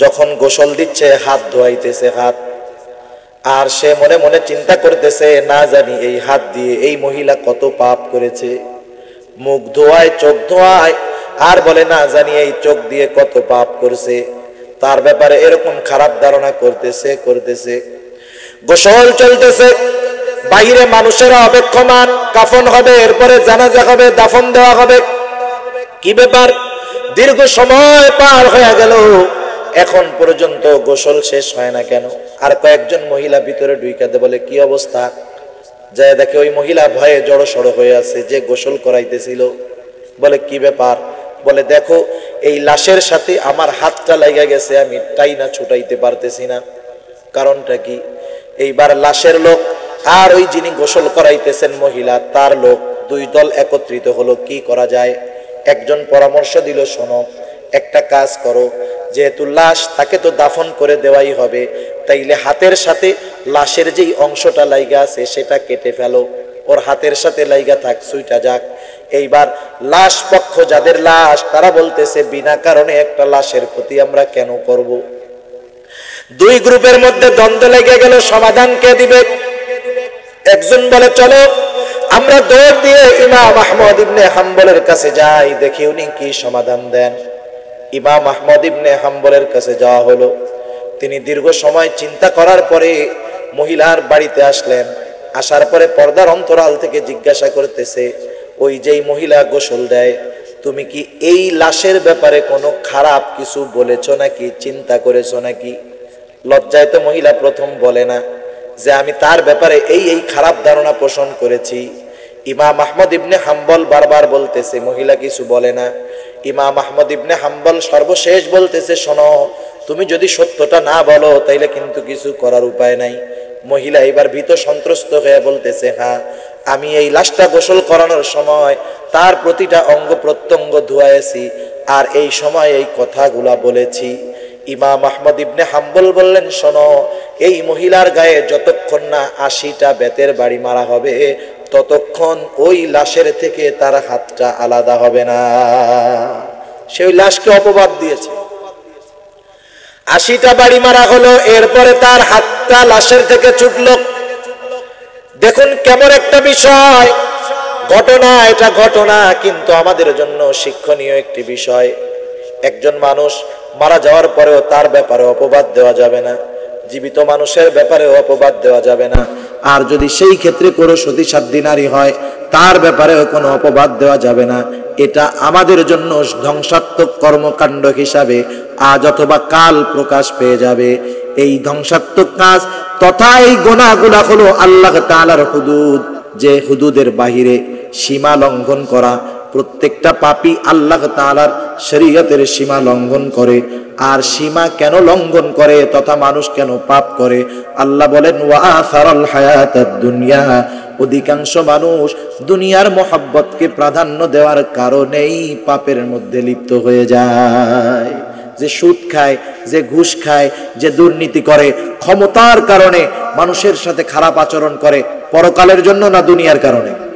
[SPEAKER 1] যখন গোসল দিচ্ছে হাত ধোয়াইতেছে হাত, আর সে মনে মনে চিন্তা করতেছে, না জানি এই হাত দিয়ে এই মহিলা কত পাপ করেছে। মুখ ধোয়ায়, চোখ ধোয়ায়, আর বলে না জানি এই চোখ দিয়ে কত পাপ করছে। তার ব্যাপারে এরকম খারাপ ধারণা করতেছে। গোসল চলতেছে, বাইরে মানুষেরা অপেক্ষমান, কাফন হবে, এরপরে জানাজা হবে, দাফন দেওয়া হবে। কি ব্যাপার, দীর্ঘ সময় পার হয়ে গেল, এখন পর্যন্ত গোসল শেষ হয় না কেন? আর কয়েকজন মহিলা ভিতরে ঢুইকাতে বলে, কি অবস্থা? যায় দেখে ওই মহিলা ভয়ে জড়সড় হয়ে আছে, যে গোসল করাইতেছিল। বলে কি ব্যাপার? বলে দেখো এই লাশের সাথে আমার হাতটা লাগা গেছে, আমি টাইনা ছুটাইতে পারতেছি না। কারণটা কি? এইবার লাশের লোক আর ওই যিনি গোসল করাইতেছেন মহিলা, তার লোক, 2 দল একত্রিত হলো। কি করা যায়? একজন পরামর্শ দিল, শোনো একটা কাজ করো, যেহেতু লাশ তাকে তো দাফন করে দেওয়াই হবে, তাইলে হাতের সাথে লাশের যেই অংশটা লাইগা আছে সেটা কেটে ফেলো, ওর হাতের সাথে লাইগা থাক, সুইটা যাক। এইবার লাশ পক্ষ, যাদের লাশ, তারা বলতেছে বিনা কারণে একটা লাশের ক্ষতি আমরা কেন করব? 2 গ্রুপের মধ্যে দ্বন্দ্ব লেগে গেল, সমাধান কে দিবে? একজন বলে চলো আমরা দৌড় দিয়ে ইমাম আহমদ ইবনে হাম্বলের কাছে যাই, দেখি উনি কি সমাধান দেন। ইমাম আহমদ ইবনে হাম্বলের কাছে যাওয়া হলো। তিনি দীর্ঘ সময় চিন্তা করার পরে মহিলার বাড়িতে আসলেন। আসার পরে পর্দার অন্তরাল থেকে জিজ্ঞাসা করতেছে, ওই যেই মহিলা গোসল দেয়, তুমি কি এই লাশের ব্যাপারে কোনো খারাপ কিছু বলেছো নাকি, চিন্তা করেছো নাকি? লজ্জায় তো মহিলা প্রথম বলে না যে আমি তার ব্যাপারে এই খারাপ ধারণা পোষণ করেছি। ইমাম আহমদ ইবনে হাম্বল বারবার বলতেছে, মহিলা কিছু বলে না। ইমাম আহমদ ইবনে হাম্বল সর্বশেষ বলতেছে, শোনো তুমি যদি সত্যটা না বলো তাইলে কিন্তু কিছু করার উপায় নাই। মহিলা এবার ভীত সন্ত্রস্ত হয়ে বলতেছে, হ্যাঁ আমি এই লাশটা গোসল করানোর সময় তার প্রতিটা অঙ্গ প্রত্যঙ্গ ধুয়াইছি, আর এই সময় এই কথাগুলা বলেছি। ইমাম আহমদ ইবনে হাম্বল বললেন, শোনো এই মহিলার গায়ে যতক্ষণ না 80টা বেতের বাড়ি মারা হবে ততক্ষণ ওই লাশের থেকে তার হাতটা আলাদা হবে না। সে ওই লাশকে অপবাদ দিয়েছে। 80টা বাড়ি মারা হলো, এরপরে তার হাতটা লাশের থেকে ছুটলো। দেখুন কেমন একটা বিষয়, ঘটনা, এটা ঘটনা কিন্তু আমাদের জন্য শিক্ষণীয় একটি বিষয়। একজন মানুষ মারা যাওয়ার পরেও তার ব্যাপারে অপবাদ দেওয়া যাবে না, জীবিত মানুষের ব্যাপারে অপবাদ দেওয়া যাবে না। আর যদি সেই ক্ষেত্রে কোনো সতী সাধ্বী নারী হয় তার ব্যাপারেও কোনো অপবাদ দেওয়া যাবে না। এটা আমাদের জন্য ধ্বংসাত্মক কর্মকাণ্ড হিসাবে আজ অথবা কাল প্রকাশ পেয়ে যাবে। এই ধ্বংসাত্মক কাজ তথা এই গুনাহগুলো হলো আল্লাহ তাআলার হুদুদ, যে হুদুদের বাহিরে সীমা লঙ্ঘন করা, প্রত্যেকটা পাপী আল্লাহ তাআলার শরীয়তের সীমা লঙ্ঘন করে। আর সীমা কেন লঙ্ঘন করে তথা মানুষ কেন পাপ করে? আল্লাহ বলেন ওয়া আসারাল হায়াতাদ দুনিয়া, অধিকাংশ মানুষ দুনিয়ার মোহাব্বতকে প্রাধান্য দেওয়ার কারণেই পাপের মধ্যে লিপ্ত হয়ে যায়। যে সুদ খায়, যে ঘুষ খায়, যে দুর্নীতি করে, ক্ষমতার কারণে মানুষের সাথে খারাপ আচরণ করে, পরকালের জন্য না দুনিয়ার কারণে?